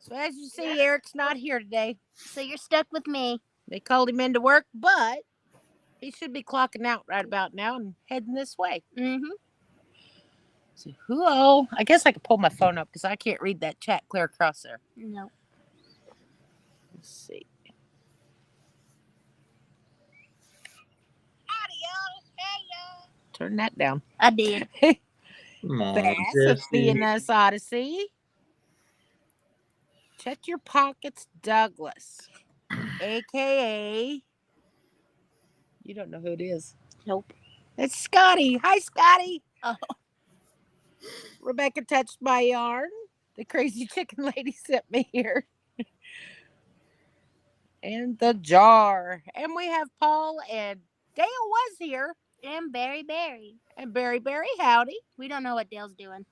So as you see, Eric's not here today. So you're stuck with me. They called him into work, but he should be clocking out right about now and heading this way. Mm-hmm. So who? I guess I could pull my phone up because I can't read that chat clear across there. No. Let's see. Turn that down. I did. Come on, Bass of Jesse. BNS Odyssey. Check your pockets, Douglas. AKA. You don't know who it is. Nope. It's Scotty. Hi, Scotty. Oh. Rebecca touched my yarn. The crazy chicken lady sent me here. And the jar. And we have Paul and Dale was here. And Barry. And Barry, howdy. We don't know what Dale's doing.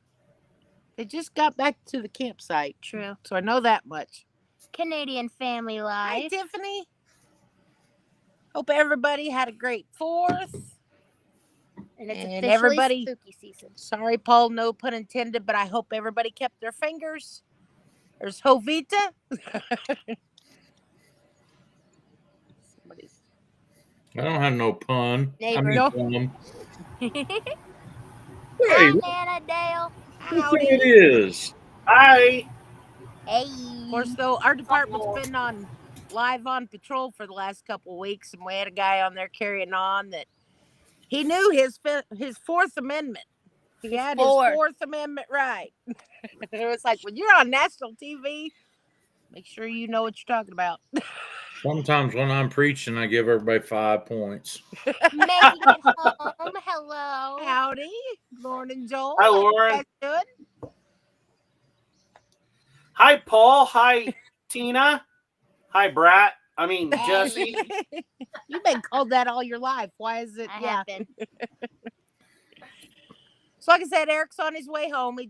They just got back to the campsite. True. So I know that much. Canadian Family Hi, Life. Tiffany. Hope everybody had a great 4th. And it's And officially everybody- spooky season. Sorry, Paul, no pun intended, but I hope everybody kept their fingers. There's Jovita. Somebody's... I don't have no pun. Neighbor. I mean, Hi, hey, Nana Dale. look who it is. Hi. Hey. Of course, though, our department's been on live on patrol for the last couple of weeks, and we had a guy on there carrying on that he knew his 4th Amendment. He had his 4th Amendment right. It was like, when you're on national TV, make sure you know what you're talking about. Sometimes when I'm preaching, I give everybody 5 points. Making it home. Hello. Howdy. Morning, Joel. Hi, How you Lauren. guys doing? Hi, Paul. Hi, Tina. Hi, Brat. I mean, Jesse. You've been called that all your life. Why is it? I Yeah. have been. So like I said, Eric's on his way home. He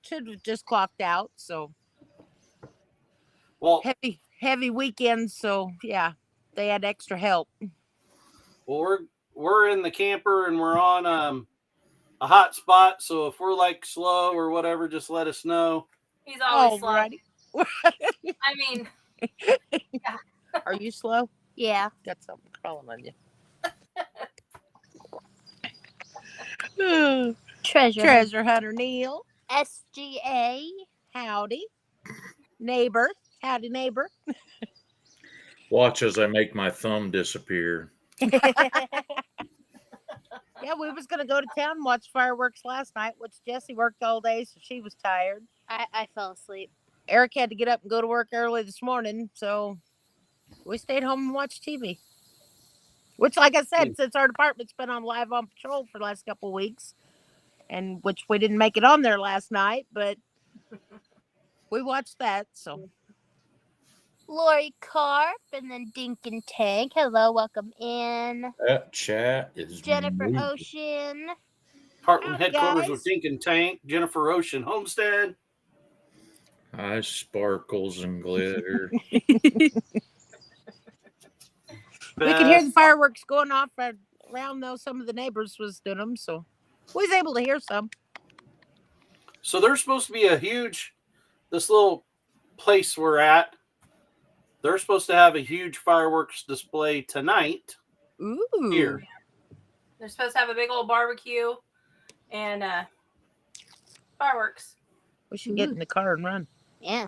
should have just clocked out. So Well, heavy weekend. So yeah, they had extra help. we're in the camper and we're on a hot spot. So if we're like slow or whatever, just let us know. He's always slow. Alrighty. I mean, Are you slow? Yeah. Got something crawling on you. Treasure Hunter Neil. SGA. Howdy. Neighbor. Howdy, neighbor. Watch as I make my thumb disappear. Yeah, we was going to go to town and watch fireworks last night, which Jessie worked all day, so she was tired. I fell asleep. Eric had to get up and go to work early this morning, so we stayed home and watched TV. Which, like I said, since our department's been on live on patrol for the last couple of weeks, and which we didn't make it on there last night, but we watched that, so. Lori Carp and then Dink and Tank. Hello, welcome in. That chat is Jennifer moving. Ocean. Department Hi, headquarters guys. with Dink and Tank, Jennifer Ocean Homestead. Hi, sparkles and glitter. We could hear the fireworks going off around, though some of the neighbors was doing them, so we was able to hear some. So there's supposed to be this little place we're at. They're supposed to have a huge fireworks display tonight. Ooh. Here. they're supposed to have a big old barbecue and fireworks. We should get in the car and run. Yeah.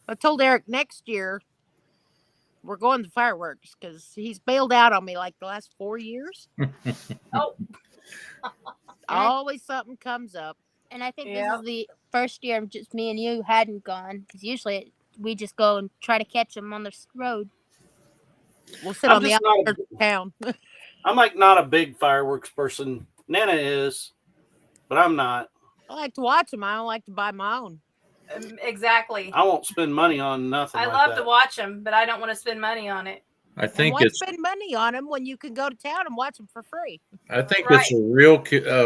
I told Eric next year we're going to fireworks because he's bailed out on me like the last 4 years. Oh, Always something comes up. And I think Yeah. this is the first year just me and you hadn't gone. Because usually we just go and try to catch them on the road. We'll sit I'm on the just not outskirts of town. I'm like not a big fireworks person. Nana is, but I'm not. I like to watch them. I don't like to buy my own. exactly. I won't spend money on nothing. I like love that. to watch them, but I don't want to spend money on it. I think Why it's spend money on them when you can go to town and watch them for free? it's a real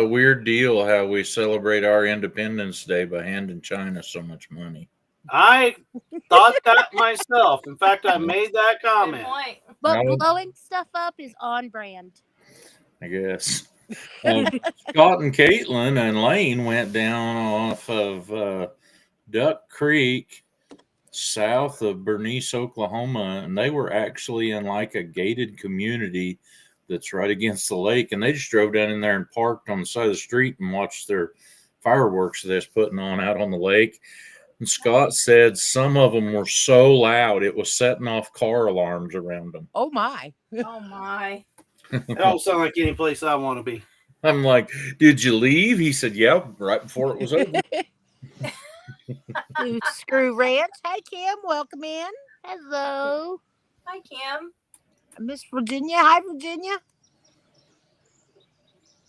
weird deal how we celebrate our Independence Day by handing China so much money. I thought that myself. In fact, I made that Good comment. point. But No. blowing stuff up is on brand. I guess. Scott and Caitlin and Lane went down off of Duck Creek, south of Bernice, Oklahoma, and they were actually in like a gated community that's right against the lake. And they just drove down in there and parked on the side of the street and watched their fireworks they're putting on out on the lake. And Scott said some of them were so loud it was setting off car alarms around them. Oh my. Oh my. It don't sound like any place I want to be. I'm like, did you leave? He said, yeah, right before it was over. New Screw Ranch. Hi, Kim. Welcome in. Hello. Hi, Kim. Miss Virginia. Hi, Virginia.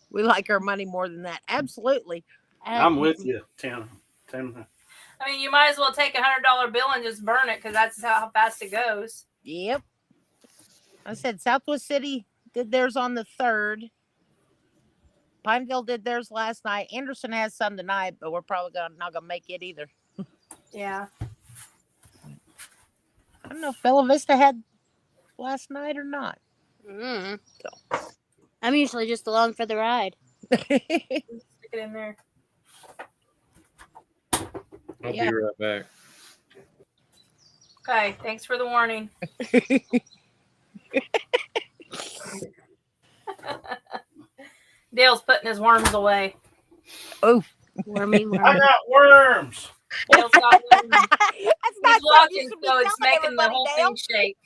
We like our money more than that. Absolutely. I'm with you, Tim. I mean, you might as well take $100 bill and just burn it because that's how fast it goes. Yep. I said Southwest City did theirs on the 3rd. Pineville did theirs last night. Anderson has some tonight, but we're probably not gonna make it either. Yeah. I don't know if Bella Vista had last night or not. I'm usually just along for the ride. Stick it in there. I'll Yeah. be right back. Okay. Thanks for the warning. Dale's putting his worms away. Oh, Wormy I worm. got worms. Dale's got worms. that's He's not something walking, you should be so it's telling making the everybody, whole Dale. thing shake.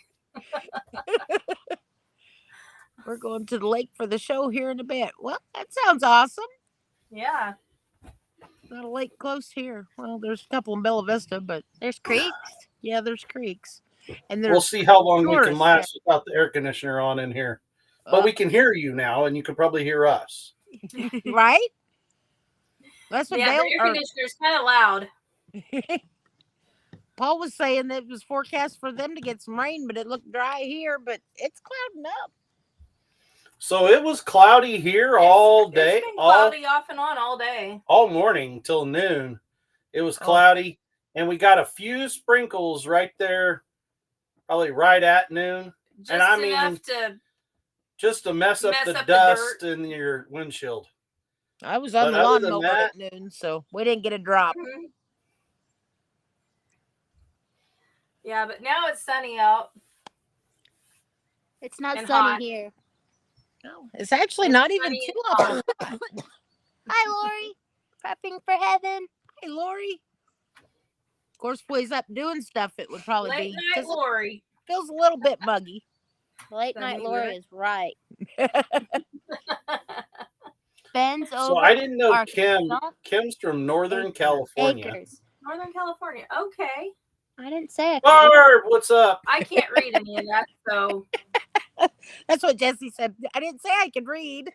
We're going to the lake for the show here in a bit. Well, that sounds awesome. Yeah. Not a lake close here. Well, there's a couple in Bella Vista, but There's creeks. yeah, there's creeks. And there's We'll see how long we can tourists last without the air conditioner on in here. But we can hear you now, and you can probably hear us. right? That's what Yeah, the air Dale or conditioner's kind of loud. Paul was saying that it was forecast for them to get some rain, but it looked dry here, but it's clouding up. So it was cloudy here all day, It's been cloudy off and on all day. all morning till noon. It was cloudy, and we got a few sprinkles right there, probably right at noon. Just And I enough mean, to just to mess up Mess the up the dust dirt. in your windshield. I was on But the other lawn than mower at noon, so we didn't get a drop. Mhm. Yeah, but now it's sunny out. It's not And sunny hot. here. No, it's actually It's not even sunny too and hot. Hi, Lori. Prepping for heaven. Hey, Lori. Of course, if we was up doing stuff, it would probably Late be night 'cause it Lori. feels a little bit muggy. Late Sunny night Lori good. is right. Ben's over. So I didn't know our Kim. salt Kim's from Northern California. acres. Northern California. Okay. I didn't say it. Barb, what's up? I can't read any of that, so That's what Jesse said. I didn't say I could read.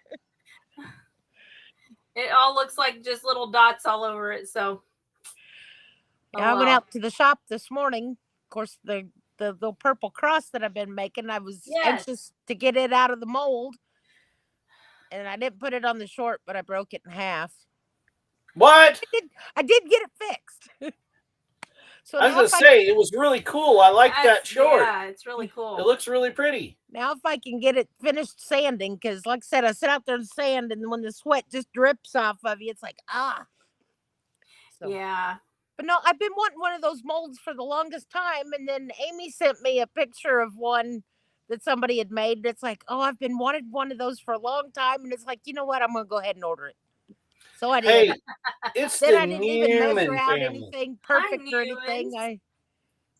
it all looks like just little dots all over it. So Yeah, I went out to the shop this morning. Of course, the little purple cross that I've been making, I was Yes. anxious to get it out of the mold. And I didn't put it on the short, but I broke it in half. What? I did get it fixed. So I was now gonna if I say it was really cool. I like that That's- short. Yeah, it's really cool. It looks really pretty. Now, if I can get it finished sanding, because like I said, I sit out there and sand, and when the sweat just drips off of you, it's like, ah. So, Yeah. but no, I've been wanting one of those molds for the longest time. And then Amy sent me a picture of one that somebody had made. It's like, oh, I've been wanted one of those for a long time. And it's like, you know what? I'm going to go ahead and order it. So I did. Hey, it's Then the I didn't even Newman measure out family. anything perfect or Newmans. anything. I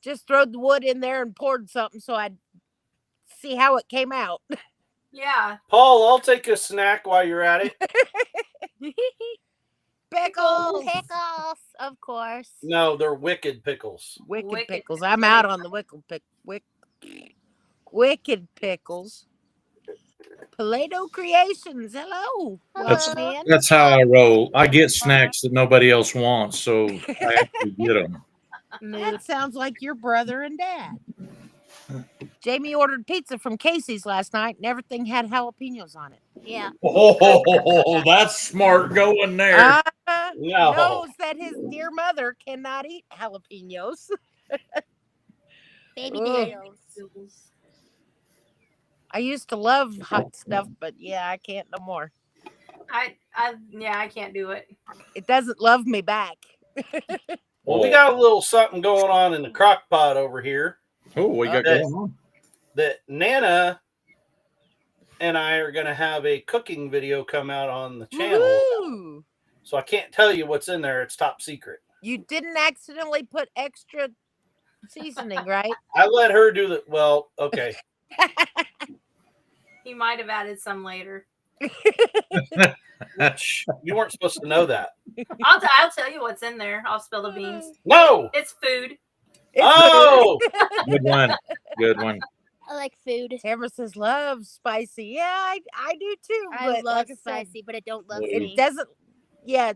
just throwed the wood in there and poured something so I'd see how it came out. Yeah. Paul, I'll take a snack while you're at it. Pickles. Pickles, of course. No, they're wicked pickles. Wicked Wicked pickles. I'm out on the wicked pickles. Play-Doh Creations. Hello. That's- Welcome in. That's how I roll. I get snacks that nobody else wants, so I actually get them. That sounds like your brother and dad. Jamie ordered pizza from Casey's last night and everything had jalapenos on it. Yeah. Oh, that's smart going there. No. Knows that his dear mother cannot eat jalapenos. Baby Ugh. Dale's. I used to love hot stuff, but yeah, I can't no more. I can't do it. It doesn't love me back. Well, we got a little something going on in the crock pot over here. Oh, what you got that, going on? That Nana and I are going to have a cooking video come out on the channel. Woo-hoo. So I can't tell you what's in there. It's top secret. You didn't accidentally put extra seasoning, right? I let her do the. Well, okay. He might have added some later. You weren't supposed to know that. I'll tell you what's in there. I'll spill the beans. No. It's food. Oh. Good one. Good one. I like food. Tamara says love spicy. Yeah, I do too. I But love like I said, spicy, but it don't love It me. it doesn't. Yeah,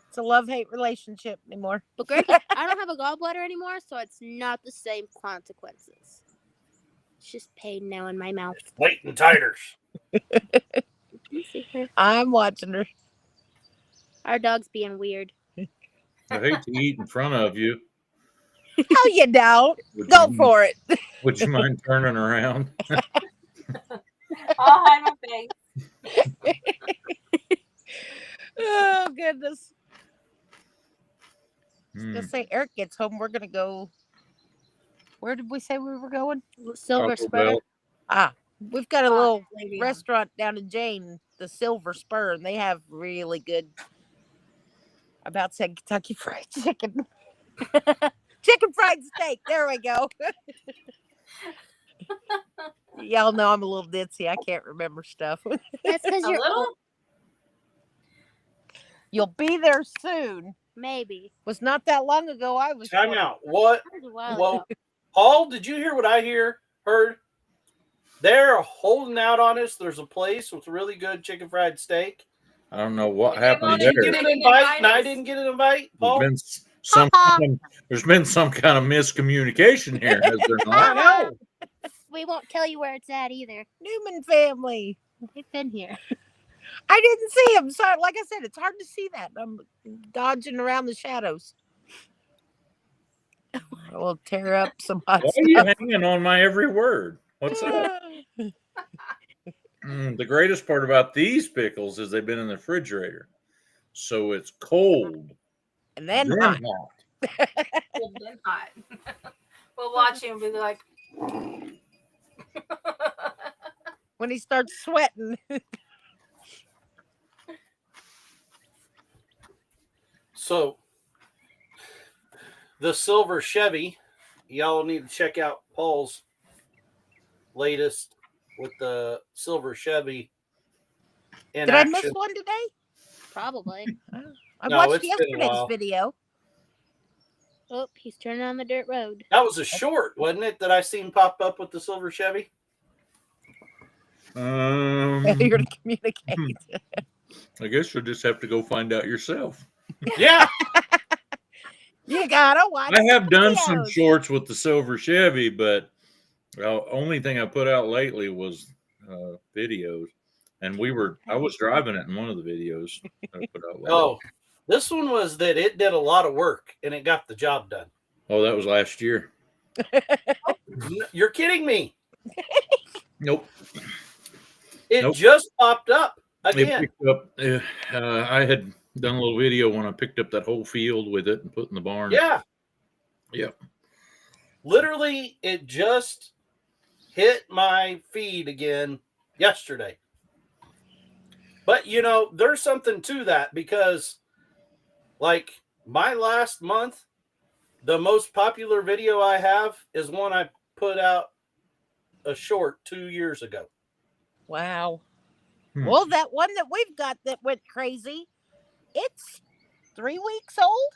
it's a love-hate relationship anymore. But Greg, I don't have a gallbladder anymore, so it's not the same consequences. It's just pain now in my mouth. Blatant titers. You see her? I'm watching her. Our dog's being weird. I hate to eat in front of you. Oh, you don't. Would Go you, for it. Would you mind turning around? I'll hide my face. Oh goodness. Hmm. Just say Eric gets home. We're gonna go. Where did we say we were going? Silver Taco Spur. Bell. Ah, we've got a little Maybe. restaurant down in Jane, the Silver Spur, and they have really good. About said Kentucky Fried Chicken. Chicken fried steak. There we go. Y'all know I'm a little ditzy. I can't remember stuff. That's because A you're little? old. You'll be there soon. Maybe. Was not that long ago. I was. Time out. What? That was a while Well, ago. Paul, did you hear what I heard? They're holding out on us. There's a place with really good chicken fried steak. I don't know what If they happened wanted there. Did you to get an invite and I didn't get an invite, Paul? There's been some kind of miscommunication here, has there I not? know. We won't tell you where it's at either. Newman family. They've been here. I didn't see him. So, like I said, it's hard to see that. I'm dodging around the shadows. I will tear up some hot Why are you stuff. hanging on my every word? What's up? The greatest part about these pickles is they've been in the refrigerator, so it's cold. And then Then hot. Well, then hot. We'll watch him be like, When he starts sweating. So, the silver Chevy, y'all need to check out Paul's latest with the silver Chevy in Did I action. miss one today? Probably. I No, watched it's been a yesterday's while. video. Oh, he's turning on the dirt road. That was a short, wasn't it, that I seen pop up with the silver Chevy? You're to communicate. I guess you'll just have to go find out yourself. Yeah. You gotta watch. I have done some videos. shorts with the silver Chevy, but the only thing I put out lately was videos, and I was driving it in one of the videos I put out lately. Oh, this one was that it did a lot of work and it got the job done. Oh, that was last year. You're kidding me. Nope. It Nope. just popped up It again. picked up. I had done a little video when I picked up that whole field with it and put in the barn. Yeah. Yep. Literally, it just hit my feed again yesterday. But, there's something to that because, like, my last month, the most popular video I have is one I put out a short 2 years ago. Wow. Hmm. Well, that one that we've got that went crazy, it's 3 weeks old.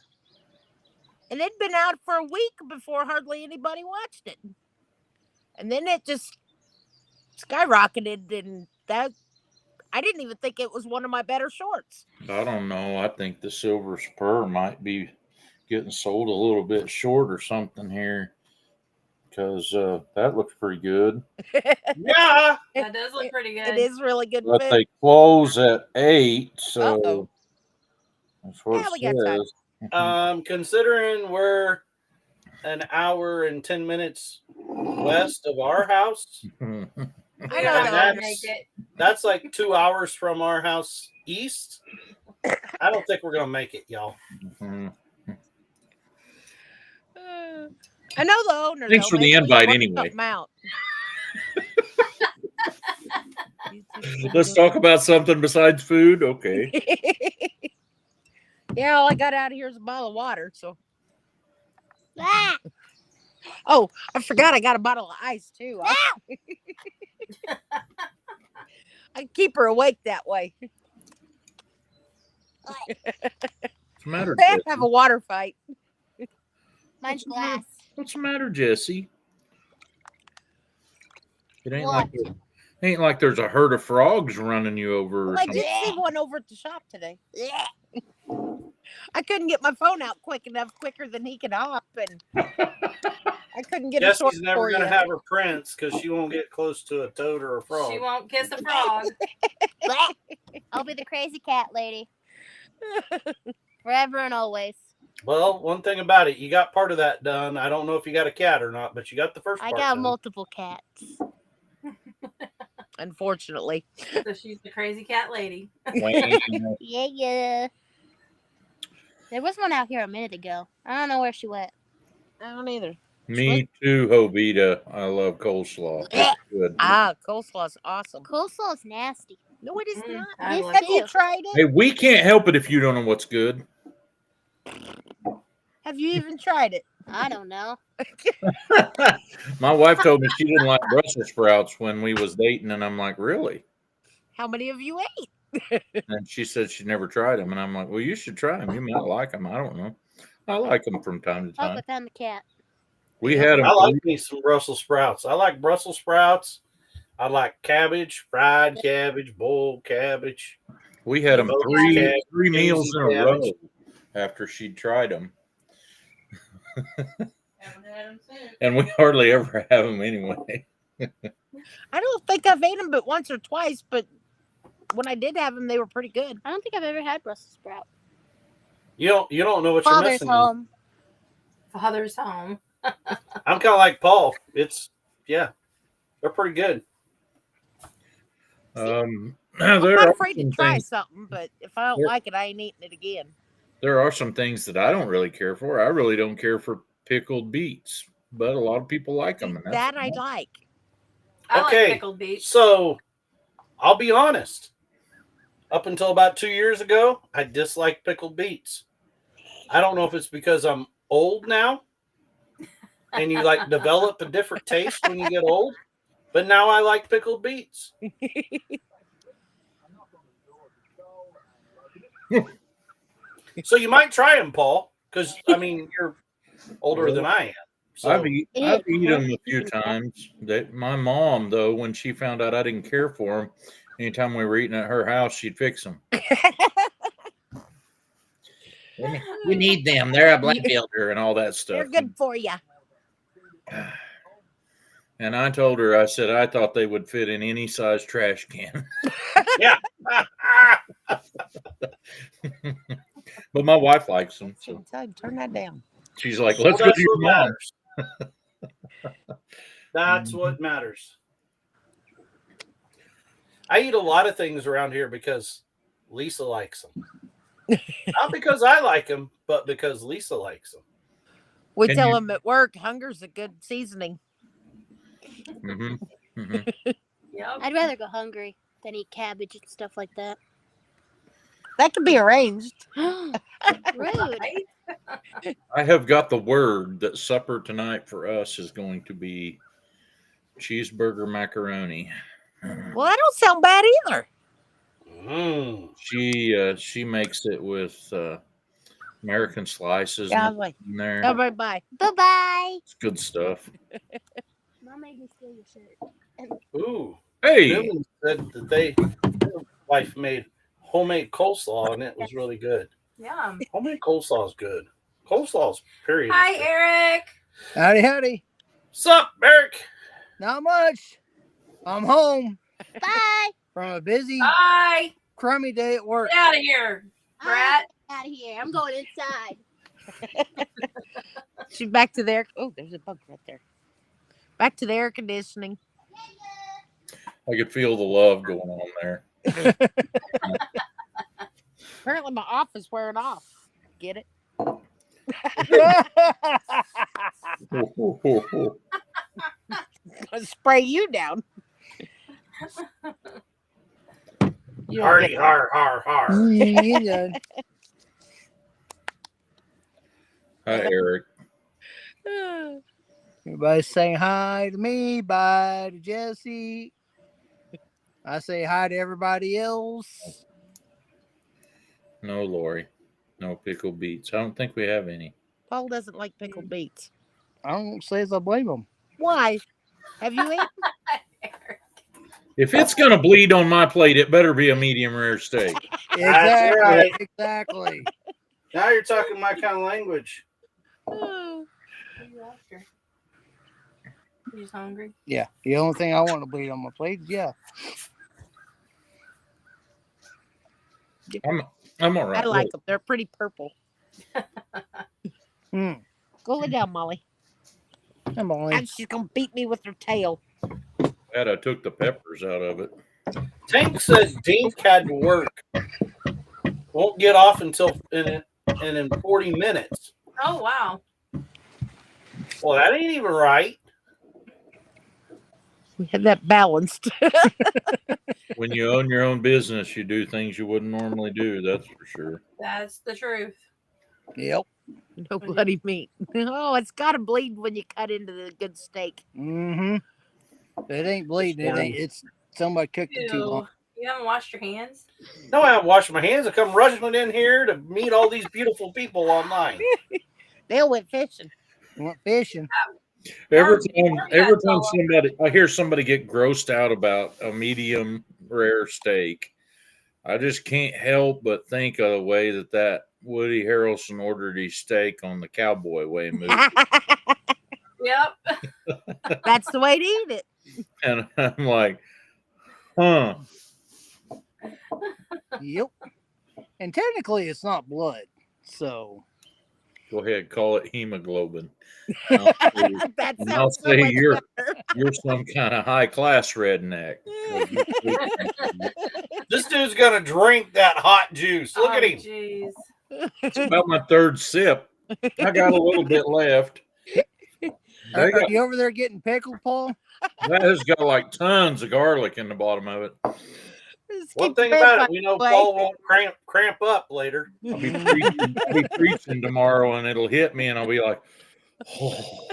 And it'd been out for a week before hardly anybody watched it. And then it just skyrocketed, and that I didn't even think it was one of my better shorts. I don't know. I think the silver spur might be getting sold a little bit short or something here because that looks pretty good. Yeah. that does look pretty good. It is really good. But fit. they close at 8, so Uh-oh. that's what Yeah, we it got time. says. Considering we're an hour and 10 minutes west of our house, I We know don't And that. make it. that's like 2 hours from our house east. I don't think we're gonna make it, y'all. Mhm. I know the owner. Thanks though. for the Maybe we can invite work anyway. something out. Let's talk about something besides food. Okay. Yeah, all I got out of here is a bottle of water. So, Ah! oh, I forgot I got a bottle of ice too. I keep her awake that way. What's the matter, They have Jesse? to have a water fight. Mine's glass. What's the matter, Jesse? It What? ain't like there's a herd of frogs running you over or Well, I something. did see one over at the shop today. I couldn't get my phone out quicker than he could hop, and I couldn't get a short Jesse's never for gonna you. have her prints because she won't get close to a toad or a frog. She won't kiss a frog. I'll be the crazy cat lady. Forever and always. Well, one thing about it, you got part of that done. I don't know if you got a cat or not, but you got the first I part got done. multiple cats. Unfortunately, So she's the crazy cat lady. Yeah. There was one out here a minute ago. I don't know where she went. I don't either. Me too, Hobita. I love coleslaw. It's good. Coleslaw's awesome. Coleslaw is nasty. No, it is not. I Yes, like Have it you is. tried it? Hey, we can't help it if you don't know what's good. Have you even tried it? I don't know. My wife told me she didn't like Brussels sprouts when we was dating, and I'm like, really? How many of you ate? And she said she'd never tried them, and I'm like, well, you should try them. You might like them. I don't know. I like them from time to Oh, time. I found the cat. We had them. I like me some Brussels sprouts. I like Brussels sprouts. I like cabbage, fried cabbage, boiled cabbage. We had them Smoked three cabbage, meals in a hazy row cabbage. after she'd tried them, Haven't had 'em since. and we hardly ever have them anyway. I don't think I've ate them but once or twice, but when I did have them, they were pretty good. I don't think I've ever had Brussels sprout. You don't know what you're Father's missing. home. Father's home. I'm kind of like Paul. They're pretty good. I'm There not are afraid to some try things. something, but if I don't There- like it, I ain't eating it again. There are some things that I don't really care for. I really don't care for pickled beets, but a lot of people like them. And that's That I fine. like. I Okay. like pickled beets. So, I'll be honest. Up until about 2 years ago, I disliked pickled beets. I don't know if it's because I'm old now and you like develop a different taste when you get old, but now I like pickled beets. So you might try them, Paul, because I mean you're older than I am. So I've eaten them a few times. My mom, though, when she found out I didn't care for them, anytime we were eating at her house, she'd fix them. We need them. They're a blood builder and all that stuff. They're good for you. And I told her, I said, I thought they would fit in any size trash can. yeah. But my wife likes them. So Turn that down. she's like, Well, let's go that's to your what mom. matters. That's what matters. I eat a lot of things around here because Lisa likes them. Not because I like them, but because Lisa likes them. We Can tell you- them at work, hunger's a good seasoning. Mm-hmm. Mm-hmm. Yep. I'd rather go hungry than eat cabbage and stuff like that. That can be arranged. Rude. Right? I have got the word that supper tonight for us is going to be cheeseburger macaroni. Well, that don't sound bad either. Mm. She makes it with American slices Yeah, I and was like, in there. all right, bye. Bye-bye. It's good stuff. Mom made me steal your shirt. Ooh. Hey, Newman said that their wife made homemade coleslaw and it was really good. Yum. Homemade coleslaw is good. Coleslaw's period. Hi, is good. Eric. Howdy, howdy. Sup, Eric? Not much. I'm home Bye. from a busy, Bye. crummy day at work. Get out of here, Brat. Out of here. I'm going inside. She's back to their. Oh, there's a bug right there. Back to the air conditioning. I could feel the love going on there. Apparently, my off is wearing off. Get it? Gonna spray you down. You don't Hardy, get- har, har, har. Yeah. Hi, Eric. Everybody's saying hi to me, bye to Jesse. I say hi to everybody else. No, Lori. No pickle beets. I don't think we have any. Paul doesn't like pickled beets. I don't say as I blame them. Why? Have you eaten? If it's going to bleed on my plate, it better be a medium rare steak. Exactly. right. Exactly. Now you're talking my kind of language. Oh, You just hungry? Yeah. The only thing I want to bleed on my plate is I'm all right. I like them. They're pretty purple. Mm. Go lay down, Molly. I'm only. And she's gonna beat me with her tail. Glad I took the peppers out of it. Tank said Dink had to work. Won't get off until in 40 minutes. Oh wow. Well, that ain't even right. We had that balanced. When you own your own business, you do things you wouldn't normally do. That's for sure. That's the truth. Yep. No bloody meat. Oh, it's gotta bleed when you cut into the good steak. Mm-hmm. It ain't bleeding. It ain't. It's somebody cooked it too long. You haven't washed your hands? No, I haven't washed my hands. I come rushing in here to meet all these beautiful people online. They went fishing. Went fishing. Every Or time I hear somebody get grossed out about a medium rare steak, I just can't help but think of the way that Woody Harrelson ordered his steak on the Cowboy Way movie. Yep. That's the way to eat it. And I'm like, huh. Yep. And technically, it's not blood. So. Go ahead, call it hemoglobin. That And I'll sounds so say much better. you're some kind of high class redneck. This dude's gonna drink that hot juice. Look at him. Jeez. It's about my third sip. I got a little bit left. Are you over there getting pickled, Paul? That has got like tons of garlic in the bottom of it. Just One keep thing the about red it, we know away. Paul won't cramp up later. I'll be preaching tomorrow, and it'll hit me, and I'll be like, "Oh,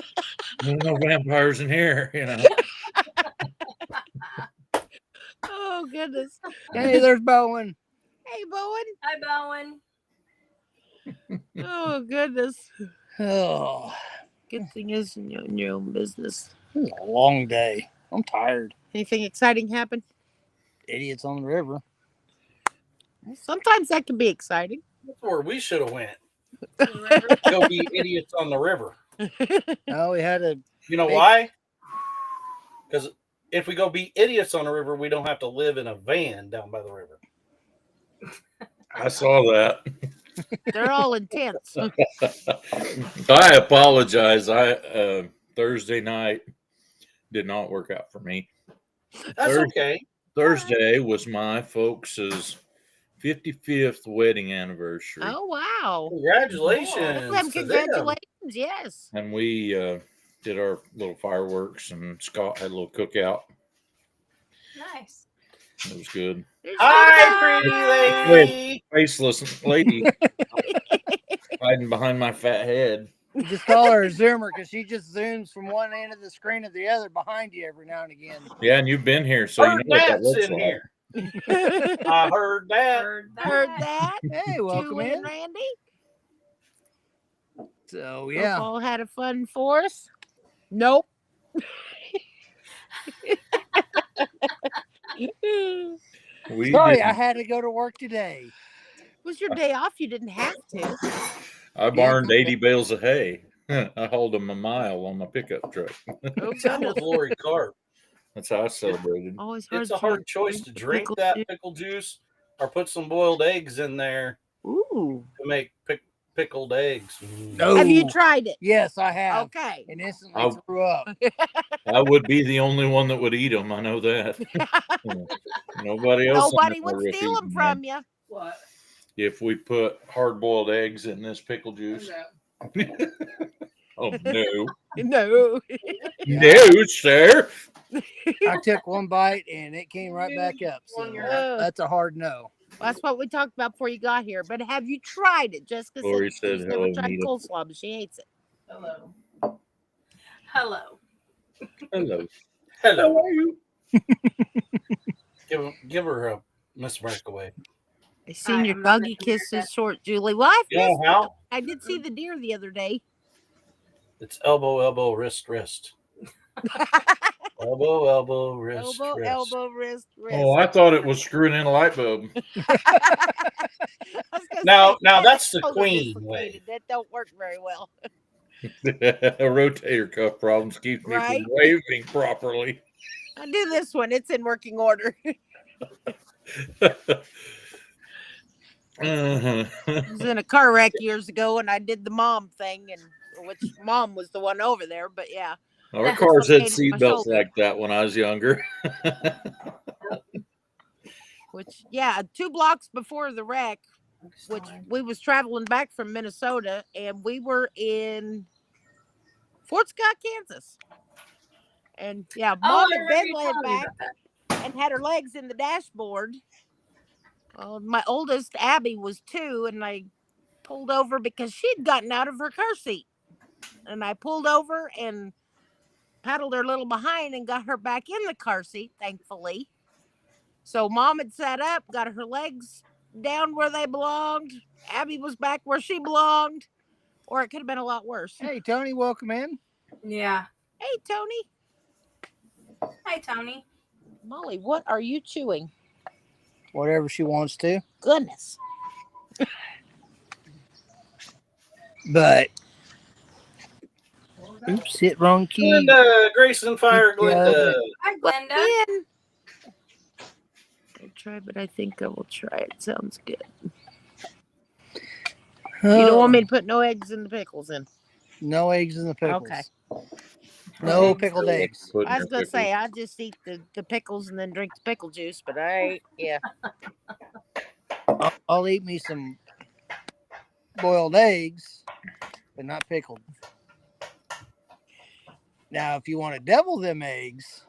there's no vampires in here," you know. Oh goodness. Hey, there's Bowen. Hey, Bowen. Hi, Bowen. Oh goodness. Oh, Good thing is you're in your own business. it was a long day. I'm tired. Anything exciting happen? Idiots on the river. Sometimes that can be exciting. That's where we should have went. Go be idiots on the river. Oh, we had a. You know why? Because if we go be idiots on the river, we don't have to live in a van down by the river. I saw that. They're all intense. I apologize. Thursday night did not work out for me. That's okay. Thursday was my folks' 55th wedding anniversary. Oh wow. Congratulations. Tell them to them. congratulations. Yes. And we did our little fireworks, and Scott had a little cookout. Nice. It was good. There's Hi, Scott. pretty lady. Faceless lady hiding behind my fat head. You just call her a zoomer because she just zooms from one end of the screen to the other behind you every now and again. Yeah, and you've been here, so you Heard know what that that's looks in like. here. I heard that. Heard that. Heard that. Hey, welcome Julie in. and Randy. So Yeah. yeah, All had a fun force. Nope. We sorry, didn't. I had to go to work today. Was your day off? You didn't have to. I barned 80 bales of hay. I hauled them a mile on my pickup truck. Oh, That was goodness. Lori Carp. That's how I celebrated. Always hard. It's a hard choice to drink that pickle juice or put some boiled eggs in there Ooh. to make pickled eggs. No. Have you tried it? Yes, I have. Okay. And instantly I'll- threw up. I would be the only one that would eat them. I know that. Nobody else. Nobody would steal them from you. What? If we put hard-boiled eggs in this pickle juice. Oh no, No. no, sir. I took one bite and it came right back up. So that's a hard no. That's what we talked about before you got here. But have you tried it? Jessica Lori said she's said never hello, tried Nita. coleslaw, but she hates it. Hello. Hello. Hello. Hello. How are you? Give her a Miss Breakaway. I seen your am doggy not kiss America. is short, Julie. Well, I've You know missed how? I did see the deer the other day. It's elbow, elbow, wrist, wrist. Elbow, elbow, wrist, elbow, wrist. elbow, wrist, wrist. Oh, I thought it was screwing in a light bulb. I was gonna Now say, that's the shoulder queen dislocated. way. That don't work very well, Rotator cuff problems keeps me Right? from waving properly. I do this one. It's in working order. I was in a car wreck years ago, and I did the mom thing, and which mom was the one over there. But yeah, Our cars had Dislocated my seatbelts shoulder. like that when I was younger. which yeah, 2 blocks before the wreck, which we was traveling back from Minnesota, and we were in Fort Scott, Kansas. And yeah, mom had been laying back and had her legs in the dashboard. My oldest Abby was 2, and I pulled over because she'd gotten out of her car seat, and I pulled over and paddled her a little behind and got her back in the car seat, thankfully. So mom had sat up, got her legs down where they belonged. Abby was back where she belonged, or it could have been a lot worse. Hey, Tony, welcome in. Yeah. Hey, Tony. Hi, Tony. Molly, what are you chewing? Whatever she wants to. Goodness. But, oops, hit wrong key. Glenda, Grayson Fire, Yeah, Glenda. Hi, Glenda. Again. I'll try, but I think I will try it. Sounds good. You don't want me to put no eggs in the pickles in? No eggs in the pickles. Okay. No pickled eggs. Put in I was your gonna say pickles. I just eat the pickles and then drink the pickle juice, but I yeah. I'll eat me some boiled eggs, but not pickled. Now, if you want to devil them eggs,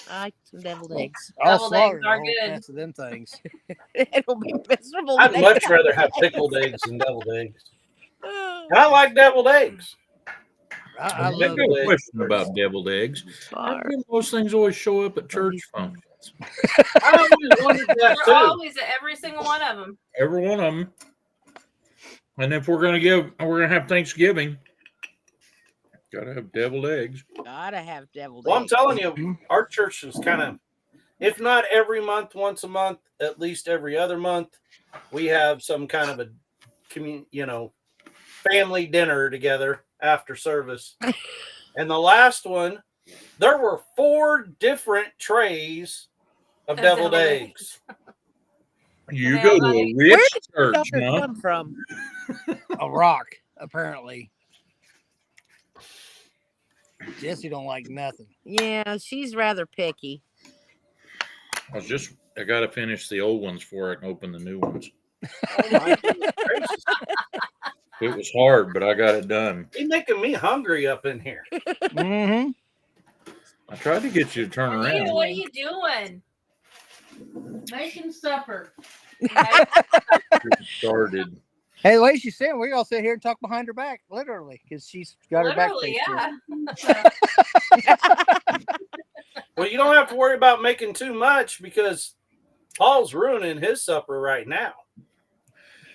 I like some deviled eggs. I'll Deviled slaughter eggs the are whole good. mess of them things. It'll be miserable. I'd the much next rather couple have days. pickled eggs than deviled eggs. Oh, And I like deviled eggs. I I've love got a eggs. question about deviled eggs. How bar. come those things always show up at church functions? I always wondered that We're too. always at every single one of them. Every one of them. And if we're gonna have Thanksgiving, gotta have deviled eggs. Gotta have deviled Well, I'm eggs. telling you, our church is kind of, if not every month, once a month, at least every other month, we have some kind of a family dinner together after service. And the last one, there were 4 different trays of Of deviled deviled eggs. You They go all to a Where rich did church, Sugar huh? come from? a rock, apparently. Jesse don't like nothing. Yeah, she's rather picky. I gotta finish the old ones before I can open the new ones. Oh my goodness gracious. It was hard, but I got it done. You're making me hungry up in here. Mm-hmm. I tried to get you to turn Anita, around. what are you doing? Making supper. Okay. It started. Hey, the way she's saying, we all sit here and talk behind her back, literally, because she's got her back Literally, faced to us. yeah. Well, you don't have to worry about making too much because Paul's ruining his supper right now.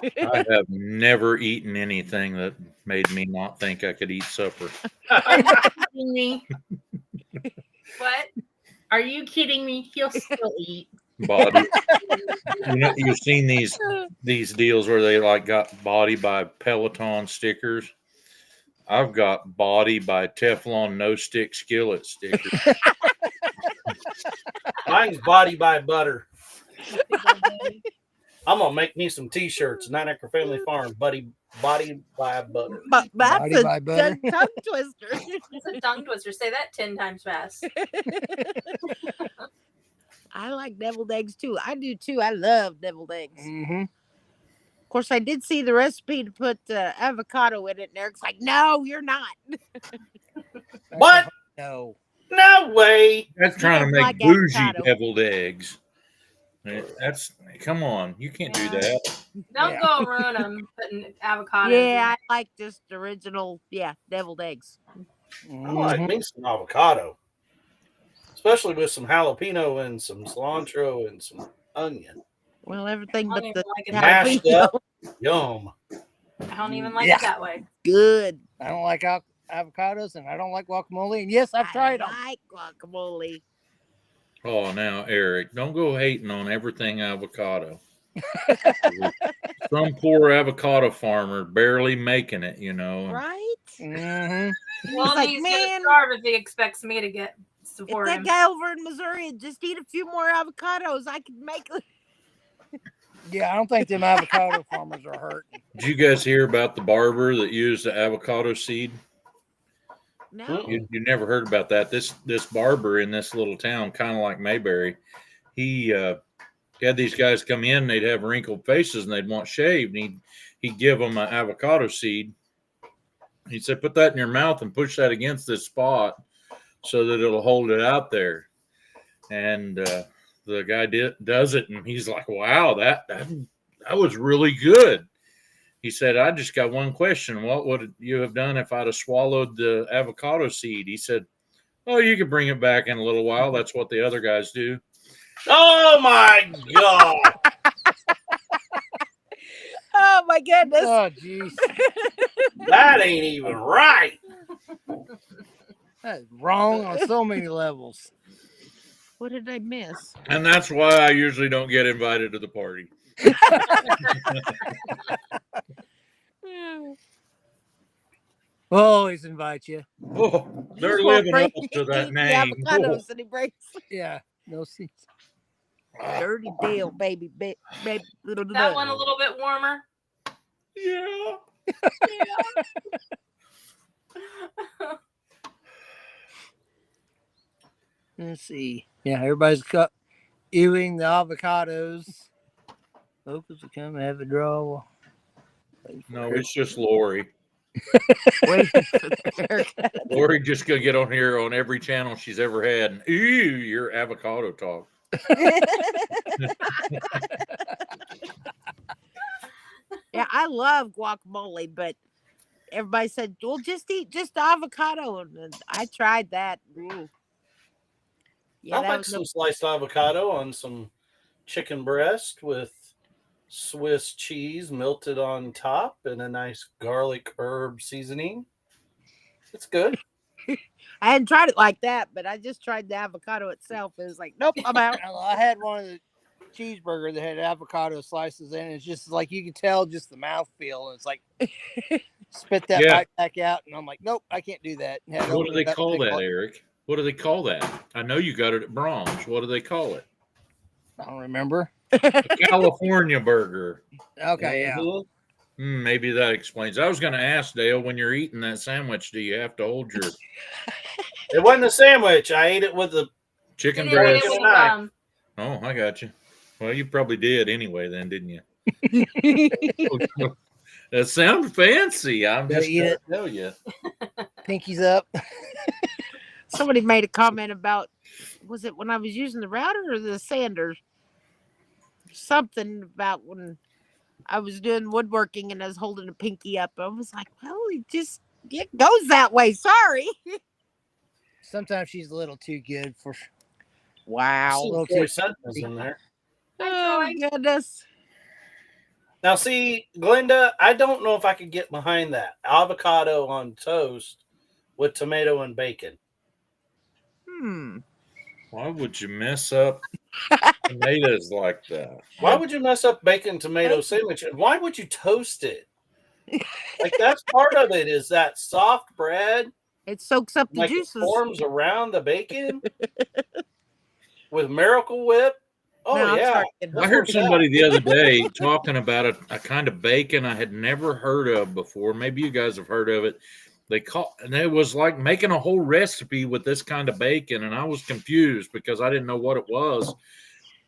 I have never eaten anything that made me not think I could eat supper. Kidding me? What? Are you kidding me? He'll still eat. Body. You've seen these deals where they like got body by Peloton stickers. I've got body by Teflon no stick skillet stickers. Mine's body by butter. I'm gonna make me some T-shirts. 9-Acre Family Farm, body by butter. But that's Body a by butter. tongue twister. It's a tongue twister. Say that 10 times fast. I like deviled eggs too. I do too. I love deviled eggs. Mm-hmm. Of course, I did see the recipe to put avocado in it, and Eric's like, "No, you're not." What? No. No way. That's trying to doesn't make like bougie avocado. deviled eggs. That's come on, you can't do Yeah. that. Don't Yeah. go ruin them putting avocados Yeah, in. I like just original, deviled eggs. I like me some avocado, especially with some jalapeno and some cilantro and some onion. Well, everything I but don't the even like it Mashed jalapeno. up. Yum. I don't even like Yeah. it that way. Good. I don't like avocados, and I don't like guacamole. And yes, I've tried them. I like guacamole. Oh, now Eric, don't go hating on everything avocado. Some poor avocado farmer barely making it, and Right? Mm-hmm. Well, like, he's man, gonna starve if he expects me to get if support that him. guy over in Missouri had just eat a few more avocados, I could make it. Yeah, I don't think them avocado farmers are hurting. Did you guys hear about the barber that used the avocado seed? No. You never heard about that. This barber in this little town, kind of like Mayberry, he had these guys come in. They'd have wrinkled faces and they'd want shaved. And he'd give them an avocado seed. He said, "Put that in your mouth and push that against this spot so that it'll hold it out there." And the guy does it, and he's like, "Wow, that was really good." He said, "I just got one question. What would you have done if I'd have swallowed the avocado seed?" He said, "Oh, you could bring it back in a little while. That's what the other guys do." Oh my God. Oh my goodness. Oh, jeez. That ain't even right. That's wrong on so many levels. What did I miss? And that's why I usually don't get invited to the party. We'll always invite you. Oh, they're Just won't living bring up to that the name. avocados that he brings. Yeah, no seats. Dirty deal, baby. That one a little bit warmer. Yeah. Let's see. Yeah, everybody's eating the avocados. Locals will come and have a draw. No, it's just Lori. Waiting for the haircut. Lori just gonna get on here on every channel she's ever had. And, ooh, your avocado talk. Yeah, I love guacamole, but everybody said, "Well, just eat just avocado," and I tried that. Ooh. Yeah, I that like was some sliced avocado on some chicken breast with Swiss cheese melted on top and a nice garlic herb seasoning. It's good. I hadn't tried it like that, but I just tried the avocado itself. It was like, nope, I'm out. I had one of the cheeseburger that had avocado slices in it. It's just like you can tell just the mouthfeel. And it's like spit that Yeah. bite back out, and I'm like, nope, I can't do that. And had to What do open they it up call and that, Eric? What do they call that? I know you got it at Brahms. What do they call it? I don't remember. A California burger. Okay, yeah. Mhm. Maybe that explains. I was going to ask Dale, when you're eating that sandwich, do you have to hold your It wasn't a sandwich. I ate it with the chicken He didn't eat breast? it with breast. rum. Oh, I got you. Well, you probably did anyway, then, didn't you? That sounds fancy. I'm Gotta just eat going it. to tell you. Pinkies up. Somebody made a comment about, was it when I was using the router or the sander? Something about when I was doing woodworking and I was holding a pinky up. I was like, well, it goes that way. Sorry. Sometimes she's a little too good for. Wow. Little Troy too- Sutton's in there. Oh, goodness. Now, see, Glenda, I don't know if I could get behind that avocado on toast with tomato and bacon. Why would you mess up tomatoes like that? Why would you mess up bacon tomato sandwich? And why would you toast it? Like that's part of it is that soft bread. It soaks up the Like it juices. forms around the bacon with Miracle Whip. Oh Now I'm yeah. starting to get I heard hungry. somebody the other day talking about a kind of bacon I had never heard of before. Maybe you guys have heard of it. And it was like making a whole recipe with this kind of bacon, and I was confused because I didn't know what it was.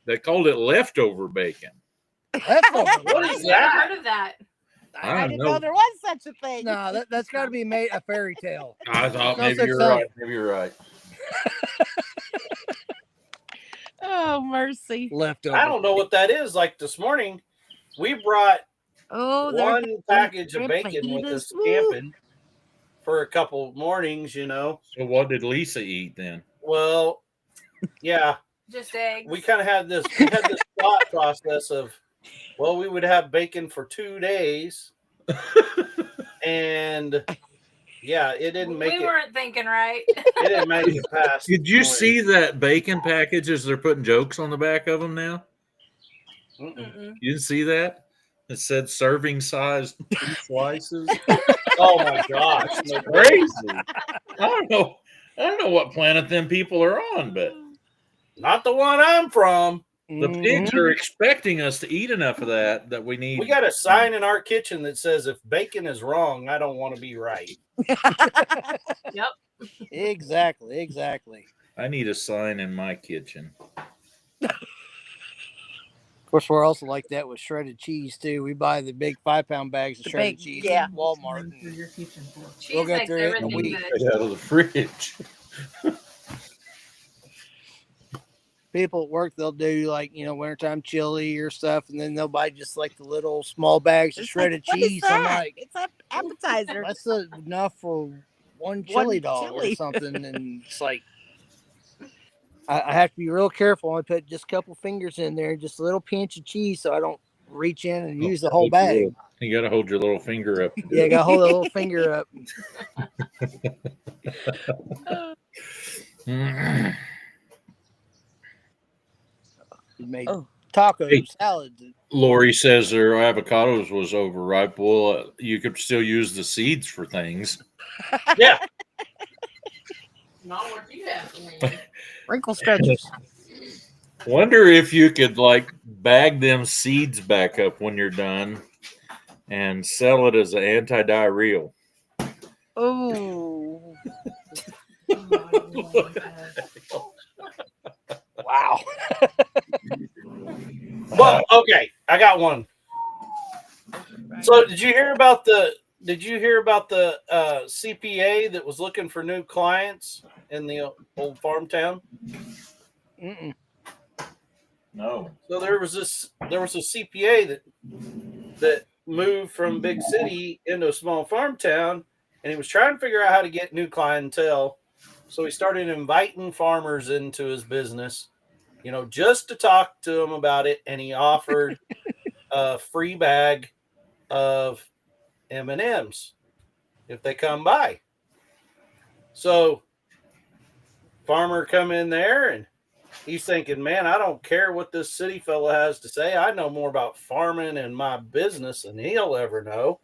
They called it leftover bacon. Leftover. What I've is never that? heard of that. I I don't didn't know. know there was such a thing. No, that's got to be made a fairy tale. I thought No maybe such you're thing. right. Maybe you're right. Oh, mercy. Leftover. I don't know what that is. Like this morning, we brought Oh, they're one having package of shrimp bacon with fajitas. us Woo. camping for a couple mornings, you know. So what did Lisa eat then? Well, yeah, Just eggs. we kind of had this thought process of, well, we would have bacon for 2 days, and yeah, it didn't make we it. weren't thinking right. It didn't make it past. Did you morning. see that bacon packages? They're putting jokes on the back of them now. Mm-mm. Mm-mm. You didn't see that? It said serving size 2 slices. Oh my gosh, no way. Crazy. I don't know what planet them people are on, but Not the one I'm from. the pigs are expecting us to eat enough of that we need. We got a sign in our kitchen that says, "If bacon is wrong, I don't want to be right." Yep. Exactly. I need a sign in my kitchen. Of course, we're also like that with shredded cheese too. We buy the big 5-pound bags of The shredded big- cheese yeah. at Walmart. For your kitchen floor. Cheese get makes through it in a everything week. good. Right out of the fridge. People at work, they'll do like, wintertime chili or stuff, and then they'll buy just like the little small bags of It's shredded like, what is cheese. I'm that? like, It's an appetizer. that's enough for one chili dog chili. or something. And it's like, I have to be real careful. I put just a couple fingers in there, just a little pinch of cheese, so I don't reach in and use the whole bag. You got to hold your little finger up. Yeah, I got to hold that little finger up. We made Oh. tacos, Hey. salads. Lori says their avocados was overripe. Well, you could still use the seeds for things. Yeah, Not what you have to leave. Wrinkle stretchers. Wonder if you could like bag them seeds back up when you're done and sell it as an anti-diarrheal. Oh. Wow. well, okay, I got one. So, did you hear about the CPA that was looking for new clients in the old farm town? Mm-mm. No. So there was a CPA that moved from big city into a small farm town, and he was trying to figure out how to get new clientele. So he started inviting farmers into his business, just to talk to them about it. And he offered a free bag of M&Ms if they come by. So farmer come in there and he's thinking, man, I don't care what this city fella has to say. I know more about farming and my business than he'll ever know.